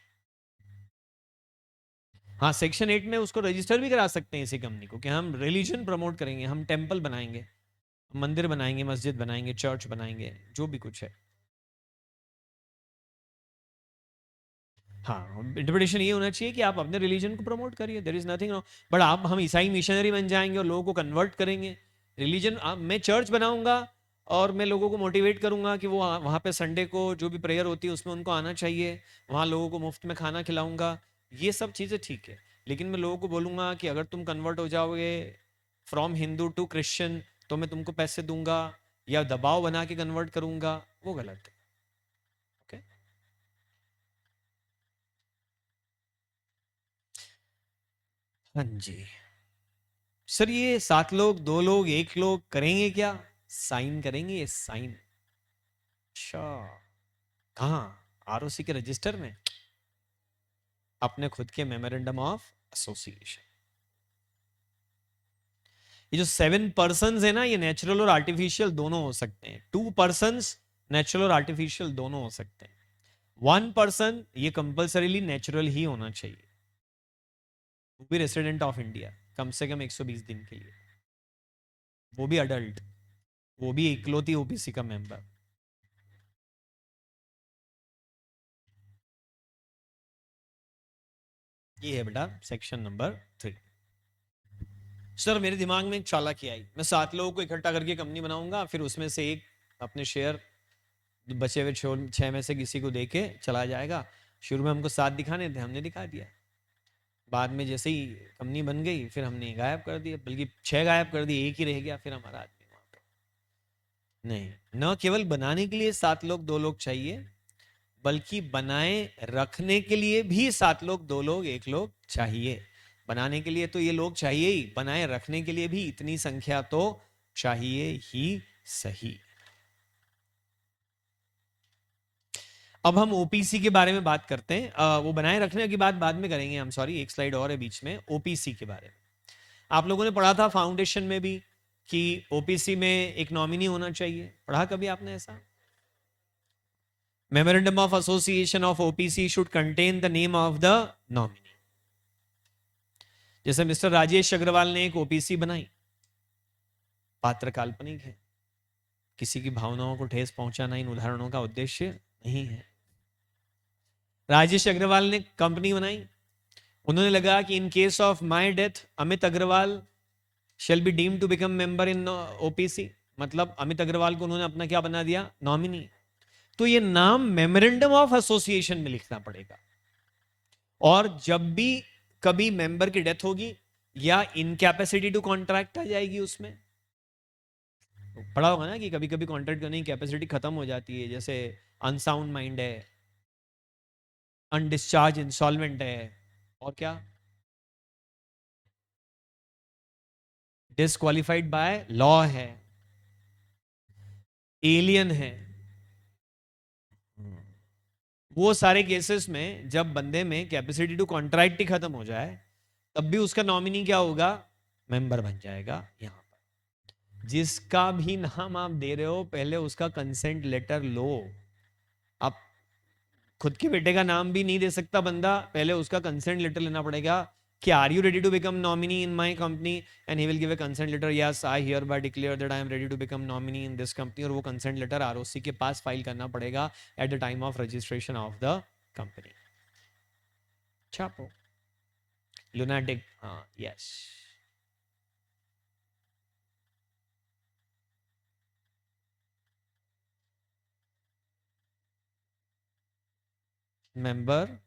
हाँ, सेक्शन 8 में उसको रजिस्टर भी करा सकते हैं इसी कंपनी को, कि हम रिलीजन प्रमोट करेंगे, हम टेंपल बनाएंगे, मंदिर बनाएंगे, मस्जिद बनाएंगे, चर्च बनाएंगे, जो भी कुछ है। हाँ, इंटरप्रिटेशन ये होना चाहिए कि आप अपने रिलीजन को प्रमोट करिए, there is nothing wrong. But आप, हम ईसाई मिशनरी बन जाएंगे और लोगों को कन्वर्ट करेंगे। रिलीजन, मैं चर्च बनाऊंगा और मैं लोगों को मोटिवेट करूंगा कि वो वहाँ पे संडे को जो भी प्रेयर होती है उसमें उनको आना चाहिए, वहाँ लोगों को मुफ्त में खाना खिलाऊंगा, ये सब चीज़ें ठीक है। लेकिन मैं लोगों को बोलूंगा कि अगर तुम कन्वर्ट हो जाओगे फ्रॉम हिंदू टू क्रिश्चियन तो मैं तुमको पैसे दूंगा, या दबाव बना के कन्वर्ट करूंगा, वो गलत है। ओके। हाँ जी सर, ये 7 लोग, 2 लोग, 1 लोग करेंगे क्या, साइन करेंगे, साइन। अच्छा, कहाँ, आरओसी के रजिस्टर में अपने खुद के मेमोरेंडम ऑफ एसोसिएशन। ये जो 7 पर्सन्स है ना, ये नेचुरल और आर्टिफिशियल दोनों हो सकते हैं। 2 पर्सन्स नेचुरल और आर्टिफिशियल दोनों हो सकते हैं। 1 पर्सन ये कंपल्सरीली नेचुरल ही होना चाहिए, वो भी रेसिडेंट ऑफ इंडिया, कम से कम 120 दिन के लिए, वो भी अडल्ट, वो भी इकलौती ओबीसी का मेंबर। ये है बेटा सेक्शन नंबर 3। सर मेरे दिमाग में एक चालाकी आई, मैं 7 लोगों को इकट्ठा करके कंपनी बनाऊंगा, फिर उसमें से एक अपने शेयर बचे हुए 6 में से किसी को देके चला जाएगा। शुरू में हमको 7 दिखाने थे, हमने दिखा दिया, बाद में जैसे ही कंपनी बन गई फिर हमने गायब कर दिया, बल्कि 6 गायब कर दिए, एक ही रह गया फिर हमारा आदमी वहां पे। नहीं, न केवल बनाने के लिए 7 लोग 2 लोग चाहिए, बल्कि बनाए रखने के लिए भी 7 लोग 2 लोग 1 लोग चाहिए। बनाने के लिए तो ये लोग चाहिए ही, बनाए रखने के लिए भी इतनी संख्या तो चाहिए ही सही। अब हम ओपीसी के बारे में बात करते हैं। वो बनाए रखने की बात बाद में करेंगे, हम सॉरी, एक स्लाइड और है बीच में ओपीसी के बारे में। आप लोगों ने पढ़ा था फाउंडेशन में भी कि ओपीसी में एक नॉमिनी होना चाहिए, पढ़ा कभी आपने ऐसा? Memorandum of association of OPC should contain the name of the nominee. जैसे मिस्टर राजेश अग्रवाल ने एक ओपीसी बनाई, पात्र काल्पनिक है, किसी की भावनाओं को ठेस पहुंचाना इन उदाहरणों का उद्देश्य नहीं है। राजेश अग्रवाल ने कंपनी बनाई, उन्होंने लगा कि in case of my death Amit Agarwal shall be deemed to become member in OPC, मतलब अमित अग्रवाल को उन्होंने अपना क्या बना दिया, नॉमिनी। तो ये नाम मेमोरेंडम ऑफ एसोसिएशन में लिखना पड़ेगा, और जब भी कभी मेंबर की डेथ होगी या इनकैपेसिटी टू कॉन्ट्रैक्ट आ जाएगी, उसमें पढ़ा होगा ना कि कभी कभी कॉन्ट्रैक्ट करने की कैपेसिटी खत्म हो जाती है, जैसे अनसाउंड माइंड है, अनडिस्चार्ज इंसॉल्वेंट है, और क्या, डिसक्वालिफाइड बाय लॉ है, एलियन है। वो सारे केसेस में जब बंदे में कैपेसिटी टू कॉन्ट्रैक्ट ही खत्म हो जाए, तब भी उसका नॉमिनी क्या होगा, मेंबर बन जाएगा। यहां पर जिसका भी नाम आप दे रहे हो पहले उसका कंसेंट लेटर लो। आप खुद के बेटे का नाम भी नहीं दे सकता बंदा, पहले उसका कंसेंट लेटर लेना पड़ेगा कि are you ready to become nominee in my company, and he will give a consent letter, yes I hereby declare that I am ready to become nominee in this company. और वो consent letter ROC के पास file करना पड़ेगा at the time of registration of the company. छापो लुनाटिक, हाँ yes. Member,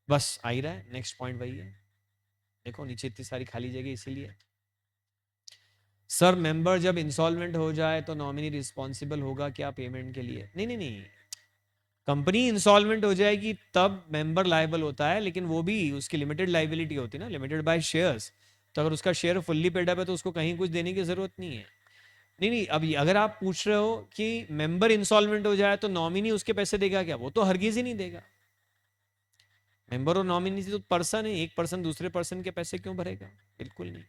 बस आ ही रहा है, नेक्स्ट पॉइंट वही है, देखो नीचे इतनी सारी खाली जगह इसीलिए। सर मेंबर जब इंसॉल्वेंट हो जाए तो नॉमिनी रिस्पॉन्सिबल होगा क्या पेमेंट के लिए? नहीं नहीं नहीं, कंपनी इंसॉल्वेंट हो जाएगी तब मेंबर लायबल होता है, लेकिन वो भी उसकी लिमिटेड लाइबिलिटी होती है ना, लिमिटेड बाय शेयर्स। तो अगर उसका शेयर फुल्ली पेड अप है तो उसको कहीं कुछ देने की जरूरत नहीं है। नहीं नहीं, अब अगर आप पूछ रहे हो कि मेंबर इंसॉल्वेंट हो जाए तो नॉमिनी उसके पैसे देगा क्या, वो तो हरगिज ही नहीं देगा। मेंबर और नॉमिनी तो पर्सन है, एक पर्सन दूसरे पर्सन के पैसे क्यों भरेगा, बिल्कुल नहीं।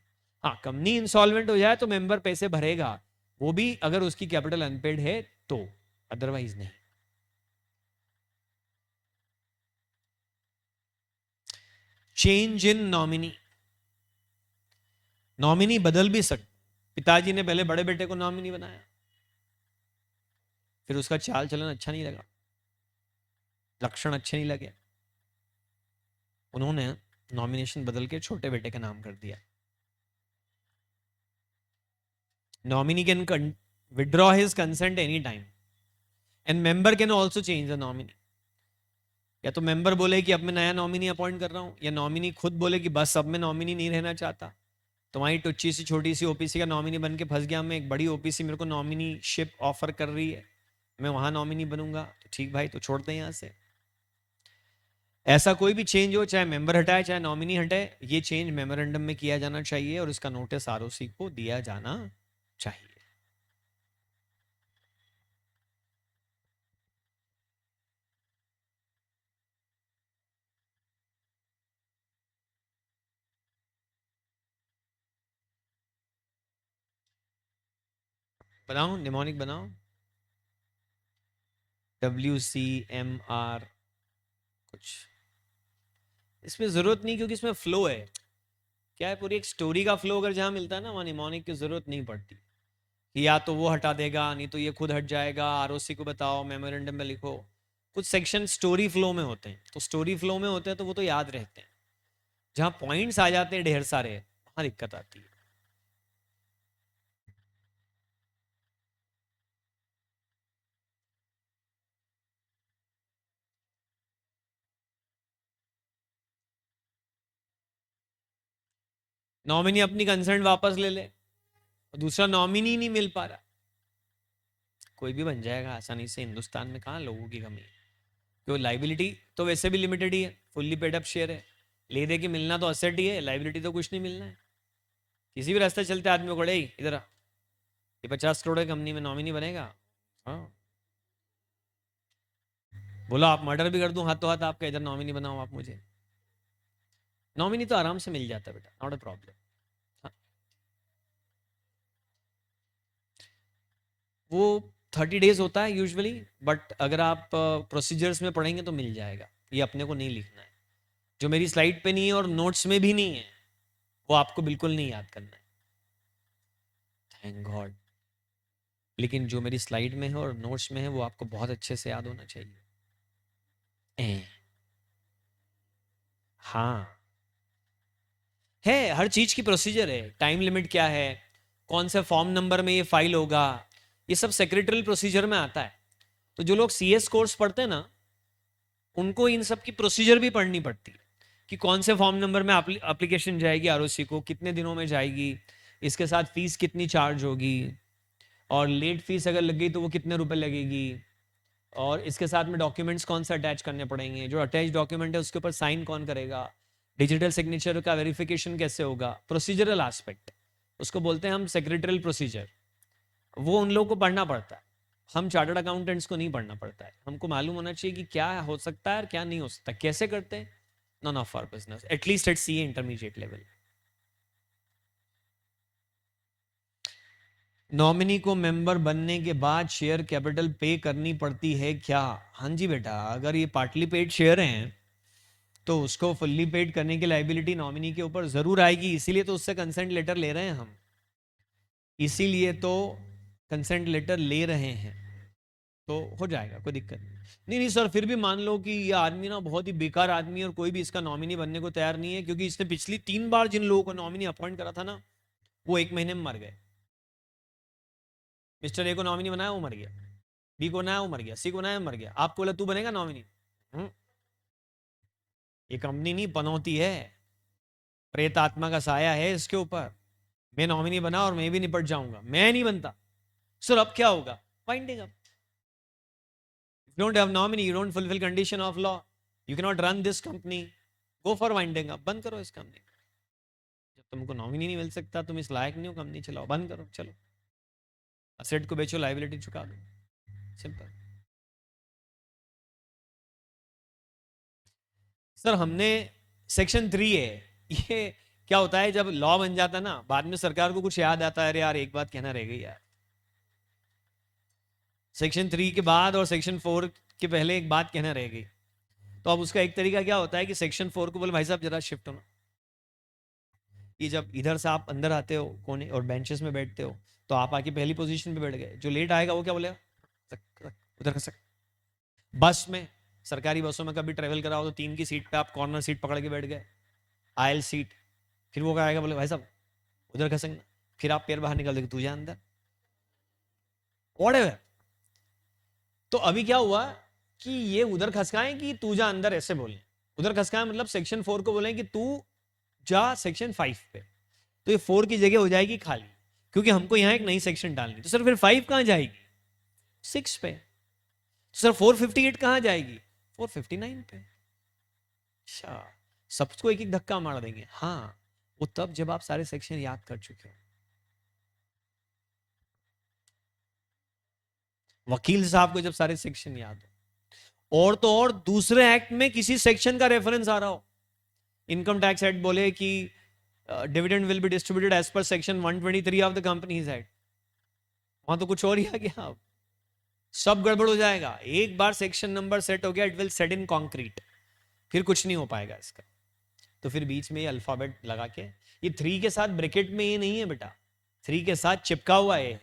हाँ, कंपनी इंसॉल्वेंट हो जाए तो मेंबर पैसे भरेगा, वो भी अगर उसकी कैपिटल अनपेड है तो, अदरवाइज नहीं। चेंज इन नॉमिनी, नॉमिनी बदल भी सकते। पिताजी ने पहले बड़े बेटे को नॉमिनी बनाया, फिर उसका चाल चलन अच्छा नहीं लगा, लक्षण अच्छे नहीं लगे, उन्होंने नॉमिनेशन बदल के छोटे बेटे का नाम कर दिया। Nominee can withdraw his consent any time, and member can also change the nominee. या तो मेंबर बोले कि अब मैं नया नॉमिनी अपॉइंट कर रहा हूं, या नॉमिनी खुद बोले कि बस अब मैं नॉमिनी नहीं रहना चाहता, तुम्हारी टुच्ची सी छोटी सी ओपीसी का नॉमिनी बन के फंस गया, मैं एक बड़ी ओपीसी मेरे को नॉमिनीशिप ऑफर कर रही है, मैं वहां नॉमिनी बनूंगा, तो ठीक भाई, तो छोड़ दें यहां से। ऐसा कोई भी चेंज हो, चाहे मेंबर हटाए चाहे नॉमिनी हटाए, ये चेंज मेमोरेंडम में किया जाना चाहिए और इसका नोटिस आरओसी को दिया जाना चाहिए। बनाओ, निमोनिक बनाओ, WCMR कुछ। इसमें जरूरत नहीं, क्योंकि इसमें फ्लो है। क्या है, पूरी एक स्टोरी का फ्लो अगर जहाँ मिलता है ना, वहाँ निमोनिक की जरूरत नहीं पड़ती कि या तो वो हटा देगा, नहीं तो ये खुद हट जाएगा, आरओसी को बताओ, मेमोरेंडम में लिखो। कुछ सेक्शन स्टोरी फ्लो में होते हैं, तो स्टोरी फ्लो में होते हैं तो वो तो याद रहते हैं। जहाँ पॉइंट्स आ जाते हैं ढेर सारे, वहाँ दिक्कत आती है। नॉमिनी अपनी कंसर्न वापस ले ले, दूसरा नॉमिनी नहीं मिल पा रहा। कोई भी बन जाएगा आसानी से, हिंदुस्तान में कहाँ लोगों की कमी है। क्यों, लाइबिलिटी तो वैसे भी लिमिटेड ही है, फुल्ली पेड अप शेयर है। ले दे के मिलना तो असेट ही है, लाइबिलिटी तो कुछ नहीं मिलना है। किसी भी रास्ते चलते आदमी को, इधर आ, ये 50 करोड़ की कंपनी में नॉमिनी बनेगा। हाँ, बोलो आप मर्डर भी कर दूं हाथों हाथ आपका, इधर नॉमिनी बनाओ आप मुझे। नॉमिनी तो आराम से मिल जाता है बेटा, नॉट अ प्रॉब्लम। हाँ, वो 30 डेज होता है यूजुअली, बट अगर आप प्रोसीजर्स में पढ़ेंगे तो मिल जाएगा। ये अपने को नहीं लिखना है, जो मेरी स्लाइड पे नहीं है और नोट्स में भी नहीं है, वो आपको बिल्कुल नहीं याद करना है, थैंक गॉड। लेकिन जो मेरी स्लाइड में है और नोट्स में है, वो आपको बहुत अच्छे से याद होना चाहिए। ए, हाँ, है, हर चीज की प्रोसीजर है, टाइम लिमिट क्या है, कौन से फॉर्म नंबर में ये फाइल होगा, ये सब सेक्रेटरियल प्रोसीजर में आता है। तो जो लोग CS कोर्स पढ़ते हैं ना, उनको इन सब की प्रोसीजर भी पढ़नी पड़ती है, कि कौन से फॉर्म नंबर में एप्लीकेशन जाएगी आरओसी को, कितने दिनों में जाएगी, इसके साथ फीस कितनी चार्ज होगी, और लेट फीस अगर लग गई तो वो कितने रुपए लगेगी, और इसके साथ में डॉक्यूमेंट्स कौन से अटैच करने पड़ेंगे, जो अटैच डॉक्यूमेंट है उसके ऊपर साइन कौन करेगा, डिजिटल सिग्नेचर का वेरिफिकेशन कैसे होगा, प्रोसीजरल एस्पेक्ट, उसको बोलते हैं हम सेक्रेटरियल प्रोसीजर। वो उन लोगों को पढ़ना पड़ता है, हम चार्टर्ड अकाउंटेंट्स को नहीं पढ़ना पड़ता है। हमको मालूम होना चाहिए कि क्या हो सकता है और क्या नहीं हो सकता, कैसे करते हैं, none of our business, at least at CA intermediate level. Nominee को मेंबर बनने के बाद शेयर कैपिटल पे करनी पड़ती है क्या? हाँ जी बेटा, अगर ये पार्टली पेड शेयर हैं तो उसको फुल्ली पेड करने की लाइबिलिटी नॉमिनी के ऊपर जरूर आएगी, इसीलिए तो उससे कंसेंट लेटर ले रहे हैं हम, इसीलिए तो कंसेंट लेटर ले रहे हैं। तो हो जाएगा, कोई दिक्कत नहीं। नहीं नहीं सर, फिर भी मान लो कि ये आदमी ना बहुत ही बेकार आदमी है और कोई भी इसका नॉमिनी बनने को तैयार नहीं है, क्योंकि इसने पिछली 3 बार जिन लोगों को नॉमिनी अपॉइंट करा था ना, वो 1 महीने में मर गए। मिस्टर ए को नॉमिनी बनाया, वो मर गया, B को बनाया, वो मर गया, C को बनाया, मर गया, आपको बोला तू बनेगा नॉमिनी। ये कंपनी नहीं पनौती है, प्रेत आत्मा का साया है इसके ऊपर। मैं नॉमिनी बना और मैं भी निपट जाऊंगा, मैं नहीं बनता। सर अब क्या होगा? Winding up. You don't have nominee, you don't fulfill condition of law, you cannot run this company, go for winding up, बंद करो इस कंपनी। जब तुमको नॉमिनी नहीं मिल सकता, तुम इस लायक नहीं हो, कंपनी चलाओ, बंद करो, चलो असेट को बेचो, लाइबिलिटी चुका दो, सिंपल। सर हमने सेक्शन 3 है ये। क्या होता है जब लॉ बन जाता है ना, बाद में सरकार को कुछ याद आता है, अरे यार एक बात कहना रह गई यार। सेक्शन 3 के बाद और सेक्शन 4 के पहले एक बात कहना रह गई, तो अब उसका एक तरीका क्या होता है कि सेक्शन 4 को बोले भाई साहब जरा शिफ्ट होना। ये जब इधर से आप अंदर आते हो कोने और बेंचेस में बैठते हो, तो आप आके पहली पोजीशन पे बैठ गए, जो लेट आएगा वो क्या बोलेगा, उधर खसक। बस में, सरकारी बसों में कभी ट्रेवल कराओ तो 3 की सीट पे आप कॉर्नर सीट पकड़ के बैठ गए, आयल सीट, फिर वो क्या आएगा, बोले भाई साहब उधर खसकना, फिर आप पैर बाहर निकाल देंगे, तू जा अंदर, व्हाटएवर। तो अभी क्या हुआ कि ये उधर खसकाएं कि तू जा अंदर, ऐसे बोले। उधर खसकाएं मतलब सेक्शन 4 को बोले कि तू जा सेक्शन 5 पे, तो ये 4 की जगह हो जाएगी खाली, क्योंकि हमको यहाँ एक नई सेक्शन डालनी। तो सर फिर 5 कहाँ जाएगी? 6 पे। तो सर 458 कहाँ जाएगी? 459 पे। अच्छा, सबको एक एक धक्का मार देंगे? हाँ, वो तब जब आप सारे सेक्शन याद कर चुके हो। वकील साहब को जब सारे सेक्शन याद हो, और तो और दूसरे एक्ट में किसी सेक्शन का रेफरेंस आ रहा हो, इनकम टैक्स एक्ट बोले कि dividend will be distributed as पर section 123 of the companies act, वहां तो कुछ और ही आ गया, अब सब गड़बड़ हो जाएगा। एक बार सेक्शन नंबर सेट हो गया, it will set in concrete, फिर कुछ नहीं हो पाएगा इसका। तो फिर बीच में ये अल्फाबेट लगा के, ये 3 के साथ ब्रैकेट में ये नहीं है बेटा, 3 के साथ चिपका हुआ ए है,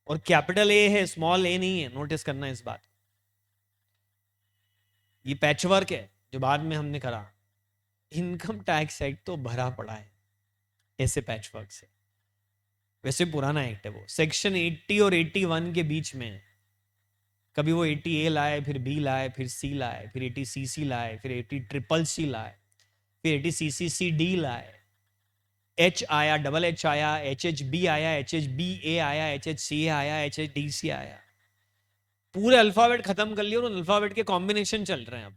और कैपिटल ए है, स्मॉल ए नहीं है, नोटिस करना इस बात। ये पैचवर्क है जो बाद में हमने करा। इनकम टैक्स एक्ट तो भरा पड़ा है ऐसे पैचवर्क से, वैसे पुराना एक्ट है वो, सेक्शन 80 और 81 के बीच में। कभी वो 80 ए लाए, फिर बी लाए, फिर सी लाए, फिर 80 CC लाए, फिर 80 ट्रिपल सी लाए, फिर 80 CCCD लाए, H आया, डबल H आया, HHB आया, HHBA आया, HHCA आया, HHDC आया, पूरे अल्फाबेट खत्म कर लिए और उन अल्फाबेट के कॉम्बिनेशन चल रहे हैं अब।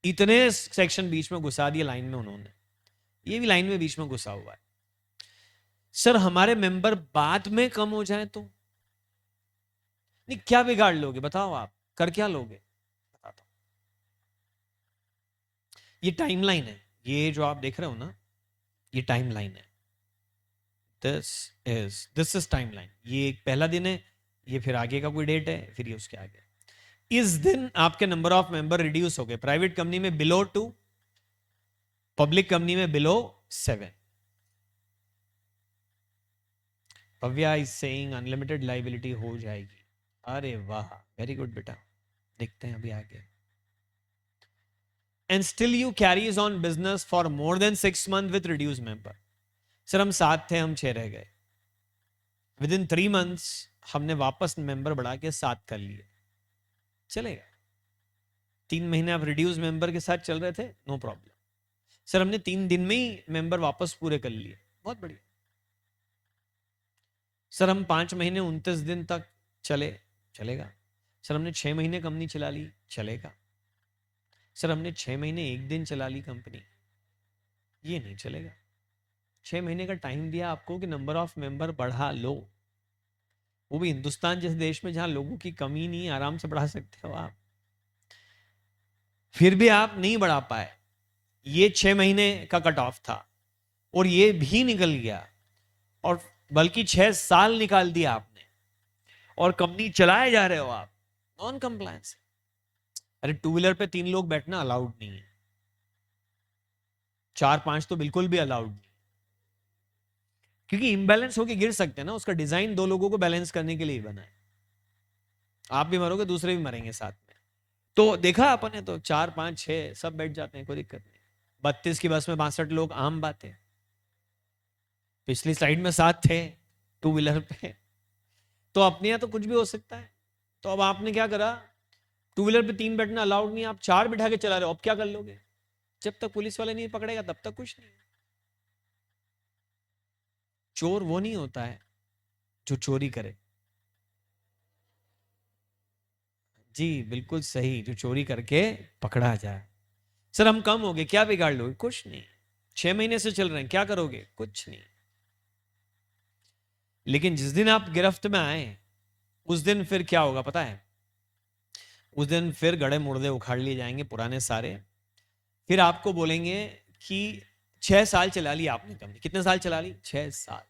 इतने सेक्शन बीच में घुसा दिए लाइन में उन्होंने, ये भी लाइन में बीच में घुसा हुआ है। सर हमारे मेंबर बाद में कम हो जाए तो नहीं, क्या बिगाड़ लोगे बताओ, आप कर क्या लोगे बताता हूं। ये टाइमलाइन है, ये जो आप देख रहे हो ना, ये टाइमलाइन है। This is timeline. ये एक पहला दिन है, ये फिर आगे का कोई डेट है, फिर ये उसके आगे। इस दिन आपके नंबर ऑफ मेंबर रिड्यूस हो गए, प्राइवेट कंपनी में बिलो 2, पब्लिक कंपनी में below 7। Bhavya is saying unlimited liability हो जाएगी। अरे वाह, वेरी गुड बेटा, देखते हैं अभी आगे। And still you carries on business for more than 6 month with reduce member. Sir हम 7 थे, हम 6 रह गए, विद इन 3 मंथ्स हमने वापस मेंबर बढ़ा के 7 कर लिए, चलेगा। 3 महीने आप रिड्यूस मेंबर के साथ चल रहे थे, नो प्रॉब्लम। सर हमने 3 दिन में ही मेंबर वापस पूरे कर लिए, बहुत बढ़िया। सर हम 5 महीने 29 दिन तक चले, चलेगा। सर हमने 6 महीने कंपनी चला ली, चलेगा। सर हमने 6 महीने 1 दिन चला ली कंपनी, ये नहीं चलेगा। 6 महीने का टाइम दिया आपको कि नंबर ऑफ मेंबर बढ़ा लो, वो भी हिंदुस्तान जैसे देश में जहां लोगों की कमी नहीं, आराम से बढ़ा सकते हो आप, फिर भी आप नहीं बढ़ा पाए। ये 6 महीने का कट ऑफ था और ये भी निकल गया, और बल्कि 6 साल निकाल दिया आपने, और कंपनी चलाए जा रहे हो आप, नॉन कंप्लायंस। अरे 2 व्हीलर पे 3 लोग बैठना अलाउड नहीं है, 4-5 तो बिल्कुल भी अलाउड नहीं, क्योंकि इम्बैलेंस होके गिर सकते हैं ना। उसका डिजाइन 2 लोगों को बैलेंस करने के लिए ही बना है, आप भी मरोगे दूसरे भी मरेंगे साथ में। तो देखा अपन ने, तो 4-5-6 सब बैठ जाते हैं, कोई दिक्कत नहीं। 32 की बस में 62 लोग, आम बात है। पिछली स्लाइड में 7 थे 2 व्हीलर पे, तो अपने यहाँ तो कुछ भी हो सकता है। तो अब आपने क्या करा, 2 व्हीलर पे 3 बैठना अलाउड नहीं, आप 4 बिठा के चला रहे हो, अब क्या कर लोगे? जब तक पुलिस वाले नहीं पकड़ेगा तब तक कुछ नहीं। चोर वो नहीं होता है जो चोरी करे, जी बिल्कुल सही, जो चोरी करके पकड़ा जाए। सर हम कम हो गए, क्या बिगाड़ लोगे? कुछ नहीं। 6 महीने से चल रहे हैं, क्या करोगे? कुछ नहीं। लेकिन जिस दिन आप गिरफ्त में आए, उस दिन फिर क्या होगा पता है? उस दिन फिर गड़े मुर्दे उखाड़ लिए जाएंगे पुराने सारे। फिर आपको बोलेंगे कि 6 साल चला ली आपने कंपनी। कितने साल चला ली? 6 साल।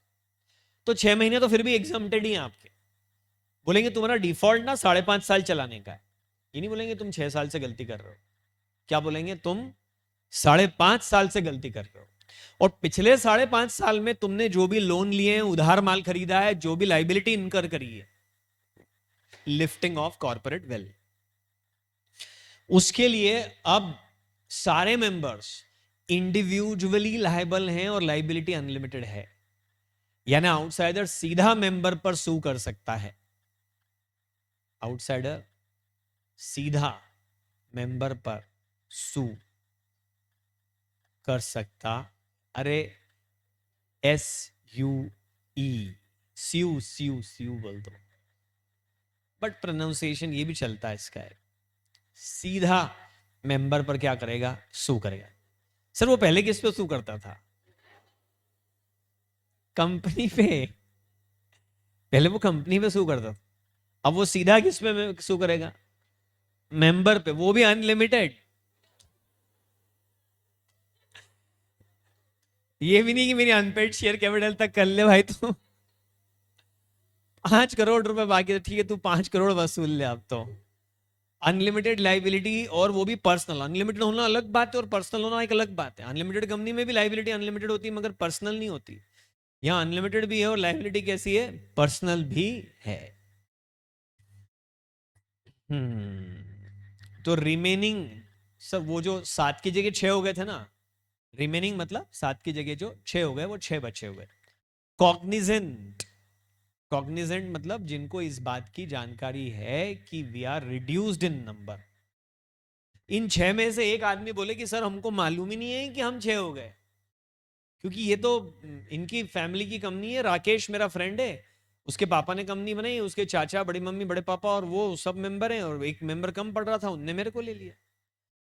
तो 6 महीने तो फिर भी एग्जाम्प्टेड ही हैं आपके। बोलेंगे तुम्हारा डिफॉल्ट ना 5.5 साल चलाने का है। ये नहीं बोलेंगे तुम 6 साल से गलती कर रहे हो, क्या बोलेंगे? तुम 5.5 साल से गलती कर रहे हो, और पिछले 5.5 साल में तुमने जो भी लोन लिए हैं, उधार माल खरीदा है, जो भी लाइबिलिटी इनकर करी है, लिफ्टिंग ऑफ कॉर्पोरेट वेल्थ, उसके लिए अब सारे मेंबर्स इंडिविजुअली लायबल हैं और लाइबिलिटी अनलिमिटेड है। यानी आउटसाइडर सीधा मेंबर पर सू कर सकता है, आउटसाइडर सीधा मेंबर पर सू कर सकता। अरे SUE, स्यू स्यू स्यू बोल दो, बट प्रोनाउंसिएशन ये भी चलता है इसका है। सीधा मेंबर पर क्या करेगा? सू करेगा। सर वो पहले किस पे सू करता था? कंपनी पे। पहले वो कंपनी पे सू करता था, अब वो सीधा किस पे सू करेगा? मेंबर पे, वो भी अनलिमिटेड। ये भी नहीं कि मेरी अनपेड शेयर कैपिटल तक कर ले भाई तू। 5 करोड़ रुपए बाकी है, ठीक है तू 5 करोड़ वसूल ले अब तो। अनलिमिटेड लाइबिलिटी, और वो भी पर्सनल। अनलिमिटेड होना अलग बात है और पर्सनल होना एक अलग बात है। अनलिमिटेड कंपनी में भी लाइबिलिटी अनलिमिटेड होती है मगर पर्सनल नहीं होती। यहाँ अनलिमिटेड भी है और लाइबिलिटी कैसी है, पर्सनल भी है। तो रिमेनिंग, सब वो जो 7 की जगह 6 हो गए थे ना, रिमेनिंग मतलब 7 की जगह जो 6 हो गए वो 6 बचे हुए। कॉग्निजेंट, कॉग्निजेंट मतलब जिनको इस बात की जानकारी है कि we are reduced in number. इन 6 में से एक आदमी बोले कि सर हमको मालूम ही नहीं है कि हम 6 हो गए, क्योंकि ये तो इनकी फैमिली की कंपनी है। राकेश मेरा फ्रेंड है, उसके पापा ने कंपनी बनाई, उसके चाचा, बड़ी मम्मी, बड़े पापा और वो सब मेंबर हैं, और एक मेंबर कम पड़ रहा था, उनने मेरे को ले लिया।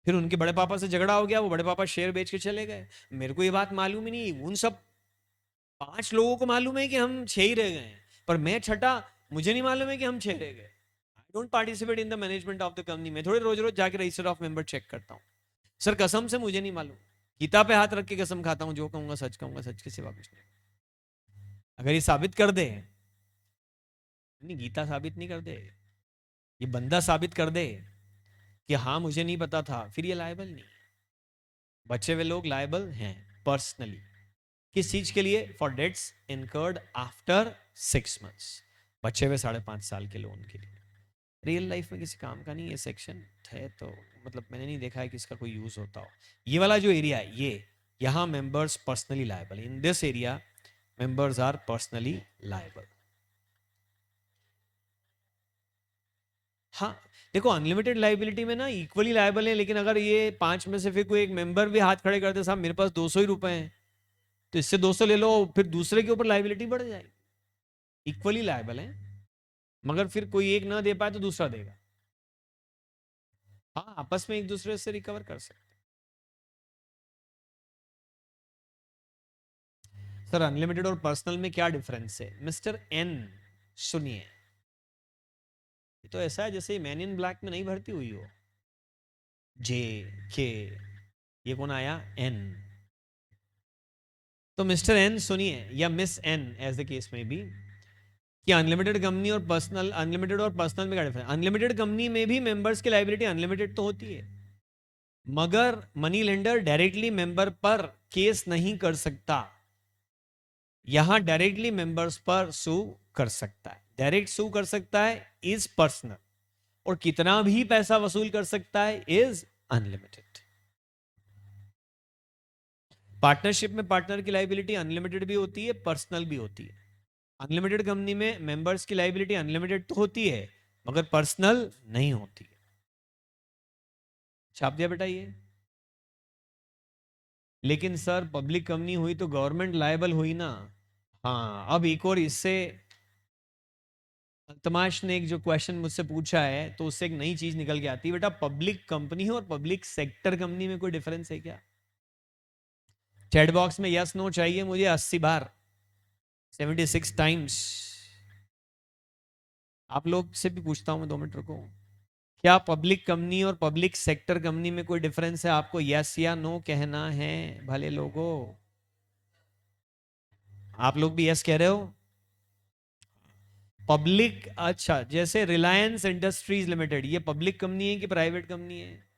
फिर उनके बड़े पापा से झगड़ा हो गया, वो बड़े पापा शेयर बेच के चले गए। मेरे को ये बात मालूम ही नहीं। उन सब 5 लोगों को मालूम है कि हम 6 ही रह गए हैं, पर मैं छठा, मुझे नहीं मालूम है कि हम 6 रह गए। I don't participate in the management of the company. मैं थोड़े रोज रोज जाके रजिस्टर ऑफ मेंबर चेक करता हूँ। सर कसम से मुझे नहीं मालूम, गीता पे हाथ रख के कसम खाता हूँ, जो कहूंगा सच के सिवा कुछ नहीं। अगर ये साबित कर दे, नहीं गीता साबित नहीं कर दे, ये बंदा साबित कर दे कि हाँ मुझे नहीं पता था, फिर ये लायबल नहीं। बचे हुए लोग लायबल हैं पर्सनली। किस चीज के लिए, for debts incurred after 6 months। बचे हुए 5.5 साल के लोन के लिए। रियल लाइफ में किसी काम का नहीं ये सेक्शन है, तो मतलब मैंने नहीं देखा है कि इसका कोई यूज होता हो। ये वाला जो एरिया है, ये यहाँ members personally liable, in this area members are personally liable. हाँ देखो, अनलिमिटेड लाइबिलिटी में ना इक्वली लायबल है, लेकिन अगर ये 5 में से फिर कोई एक मेंबर भी हाथ खड़े करते, साहब मेरे पास 200 ही रुपए हैं, तो इससे 200 ले लो, फिर दूसरे के ऊपर लाइबिलिटी बढ़ जाएगी। इक्वली लायबल है, मगर फिर कोई एक ना दे पाए तो दूसरा देगा। हाँ आपस में एक दूसरे से रिकवर कर सकते हैं। सर अनलिमिटेड और पर्सनल में क्या डिफरेंस है, मिस्टर एन सुनिए। ये तो ऐसा है जैसे मैन इन ब्लैक में नहीं भर्ती हुई हो, जे के, ये कौन आया, एन। तो मिस्टर एन सुनिए, या miss N as the case में भी, कि अनलिमिटेड कंपनी और पर्सनल, अनलिमिटेड और पर्सनल में क्या डिफरेंस। अनलिमिटेड कंपनी में भी मेंबर्स की लाइबिलिटी अनलिमिटेड तो होती है, मगर मनी लेंडर डायरेक्टली मेंबर पर केस नहीं कर सकता। यहां डायरेक्टली मेंबर्स पर सू कर सकता है। डायरेक्ट सू कर सकता है इज पर्सनल, और कितना भी पैसा वसूल कर सकता है इज अनलिमिटेड। पार्टनरशिप में पार्टनर की लाइबिलिटी अनलिमिटेड भी होती है, पर्सनल भी होती है। अनलिमिटेड कंपनी में मेंबर्स की लाइबिलिटी अनलिमिटेड तो होती है, मगर पर्सनल नहीं होती है। छाप दिया बेटा ये। लेकिन सर पब्लिक कंपनी हुई तो गवर्नमेंट लायबल हुई ना। हाँ अब एक और इससे, तमाश ने एक जो क्वेश्चन मुझसे पूछा है, तो उससे एक नई चीज निकल के आती है बेटा, पब्लिक कंपनी और पब्लिक सेक्टर कंपनी में कोई डिफरेंस है क्या। चैट बॉक्स में यस नो चाहिए मुझे 80 बार, 76 टाइम्स। आप लोग से भी पूछता हूं मैं, 2 मिनट रुको। क्या पब्लिक कंपनी और पब्लिक सेक्टर कंपनी में कोई डिफरेंस है, आपको यस या नो कहना है भले लोगों। आप लोग भी यस कह रहे हो। पब्लिक, अच्छा जैसे रिलायंस इंडस्ट्रीज लिमिटेड, ये पब्लिक कंपनी है कि प्राइवेट कंपनी है।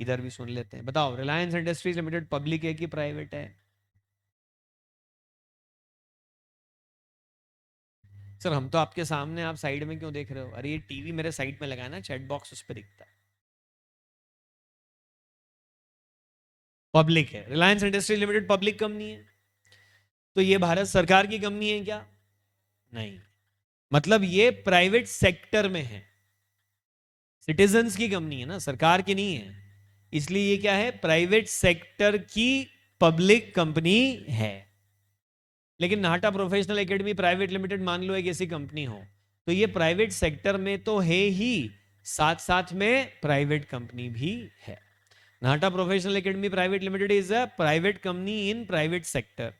इधर भी सुन लेते हैं, बताओ रिलायंस इंडस्ट्रीज लिमिटेड पब्लिक है कि प्राइवेट है। सर हम तो आपके सामने, आप साइड में क्यों देख रहे हो, अरे ये टीवी मेरे साइड में लगा है ना, चैट बॉक्स उस पर दिखता है। पब्लिक है, Reliance industries limited public company है। तो ये भारत सरकार की कंपनी है क्या, नहीं, मतलब ये प्राइवेट सेक्टर में है, सिटीजन्स की कंपनी है ना, सरकार की नहीं है, इसलिए ये क्या है, प्राइवेट सेक्टर की पब्लिक कंपनी है। लेकिन नाटा प्रोफेशनल एकेडमी प्राइवेट लिमिटेड मान लो एक ऐसी कंपनी हो, तो ये प्राइवेट सेक्टर में तो है ही, साथ साथ में प्राइवेट कंपनी भी है। Nata professional academy private limited is a private company in private sector,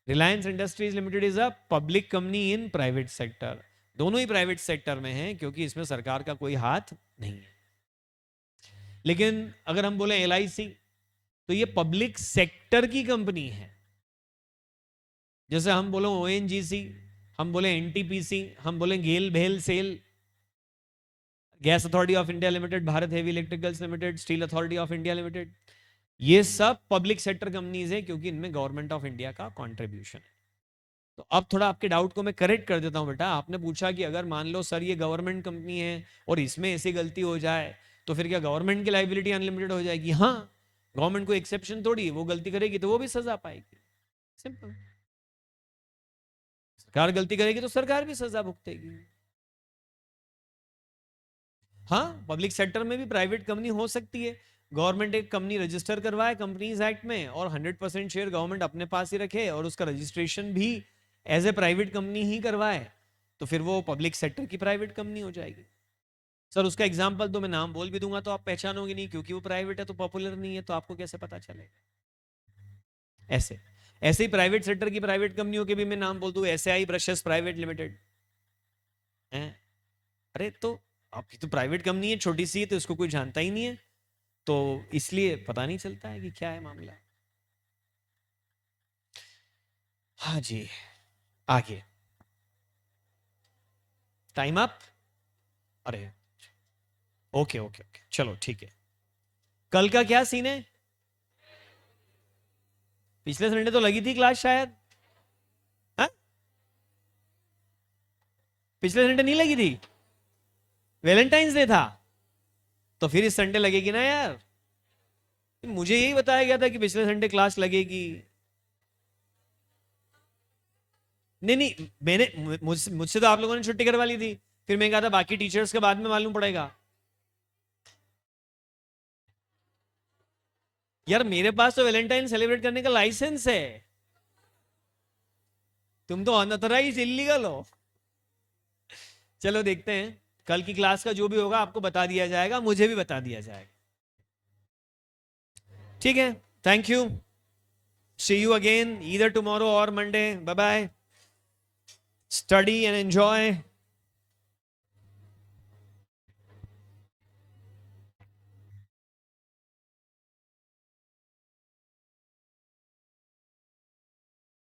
Reliance industries limited is a public company in private sector. दोनों ही प्राइवेट सेक्टर में हैं, क्योंकि इसमें सरकार का कोई हाथ नहीं है। लेकिन अगर हम बोले LIC, तो ये पब्लिक सेक्टर की कंपनी है। जैसे हम बोलो ONGC, हम बोले एनटीपीसी, हम बोले गेल भेल SAIL, gas authority of India limited, Bharat heavy electricals limited, steel authority of India limited, ये सब पब्लिक सेक्टर कंपनीज है क्योंकि इनमें गवर्नमेंट ऑफ इंडिया का कंट्रीब्यूशन है। तो अब थोड़ा आपके डाउट को मैं करेक्ट कर देता हूं बेटा। आपने पूछा कि अगर मान लो सर ये गवर्नमेंट कंपनी है और इसमें ऐसी गलती हो जाए तो फिर क्या गवर्नमेंट की लाइबिलिटी अनलिमिटेड हो जाएगी? हाँ, गवर्नमेंट को एक्सेप्शन थोड़ी है, वो गलती करेगी तो वो भी सजा पाएगी, सिंपल। सरकार गलती करेगी तो सरकार भी सजा भुगतेगी। हाँ, पब्लिक सेक्टर में भी प्राइवेट कंपनी हो सकती है। गवर्नमेंट एक कंपनी रजिस्टर करवाए कंपनीज एक्ट में और 100% शेयर गवर्नमेंट अपने पास ही रखे और उसका रजिस्ट्रेशन भी एज ए प्राइवेट कंपनी ही करवाए, तो फिर वो पब्लिक सेक्टर की प्राइवेट कंपनी हो जाएगी। सर उसका एग्जांपल तो मैं नाम बोल भी दूंगा तो आप पहचानोगे नहीं, क्योंकि वो प्राइवेट है तो पॉपुलर नहीं है, तो आपको कैसे पता चलेगा? ऐसे ऐसे ही प्राइवेट सेक्टर की प्राइवेट कंपनियों के भी मैं नाम बोल दूं, एसएआई ब्रशेस प्राइवेट लिमिटेड है। अरे तो आपकी तो प्राइवेट कंपनी है, छोटी सी है, तो इसको कोई जानता ही नहीं है, तो इसलिए पता नहीं चलता है कि क्या है मामला। हाँ जी, आगे। Time up. अरे ओके ओके ओके, चलो ठीक है। कल का क्या सीन है? पिछले संडे तो लगी थी क्लास शायद। हाँ, पिछले संडे नहीं लगी थी, वैलेंटाइंस डे था, तो फिर इस संडे लगेगी ना यार। मुझे यही बताया गया था कि पिछले संडे क्लास लगेगी। नहीं नहीं, मैंने मुझसे तो आप लोगों ने छुट्टी करवा ली थी, फिर मैं कहा था बाकी टीचर्स के बाद में मालूम पड़ेगा। यार मेरे पास तो वैलेंटाइन सेलिब्रेट करने का लाइसेंस है, तुम तो अनऑथराइज इलीगल हो। चलो देखते हैं, कल की क्लास का जो भी होगा आपको बता दिया जाएगा, मुझे भी बता दिया जाएगा। ठीक है, thank you, see you again either tomorrow or Monday, bye bye, study and enjoy.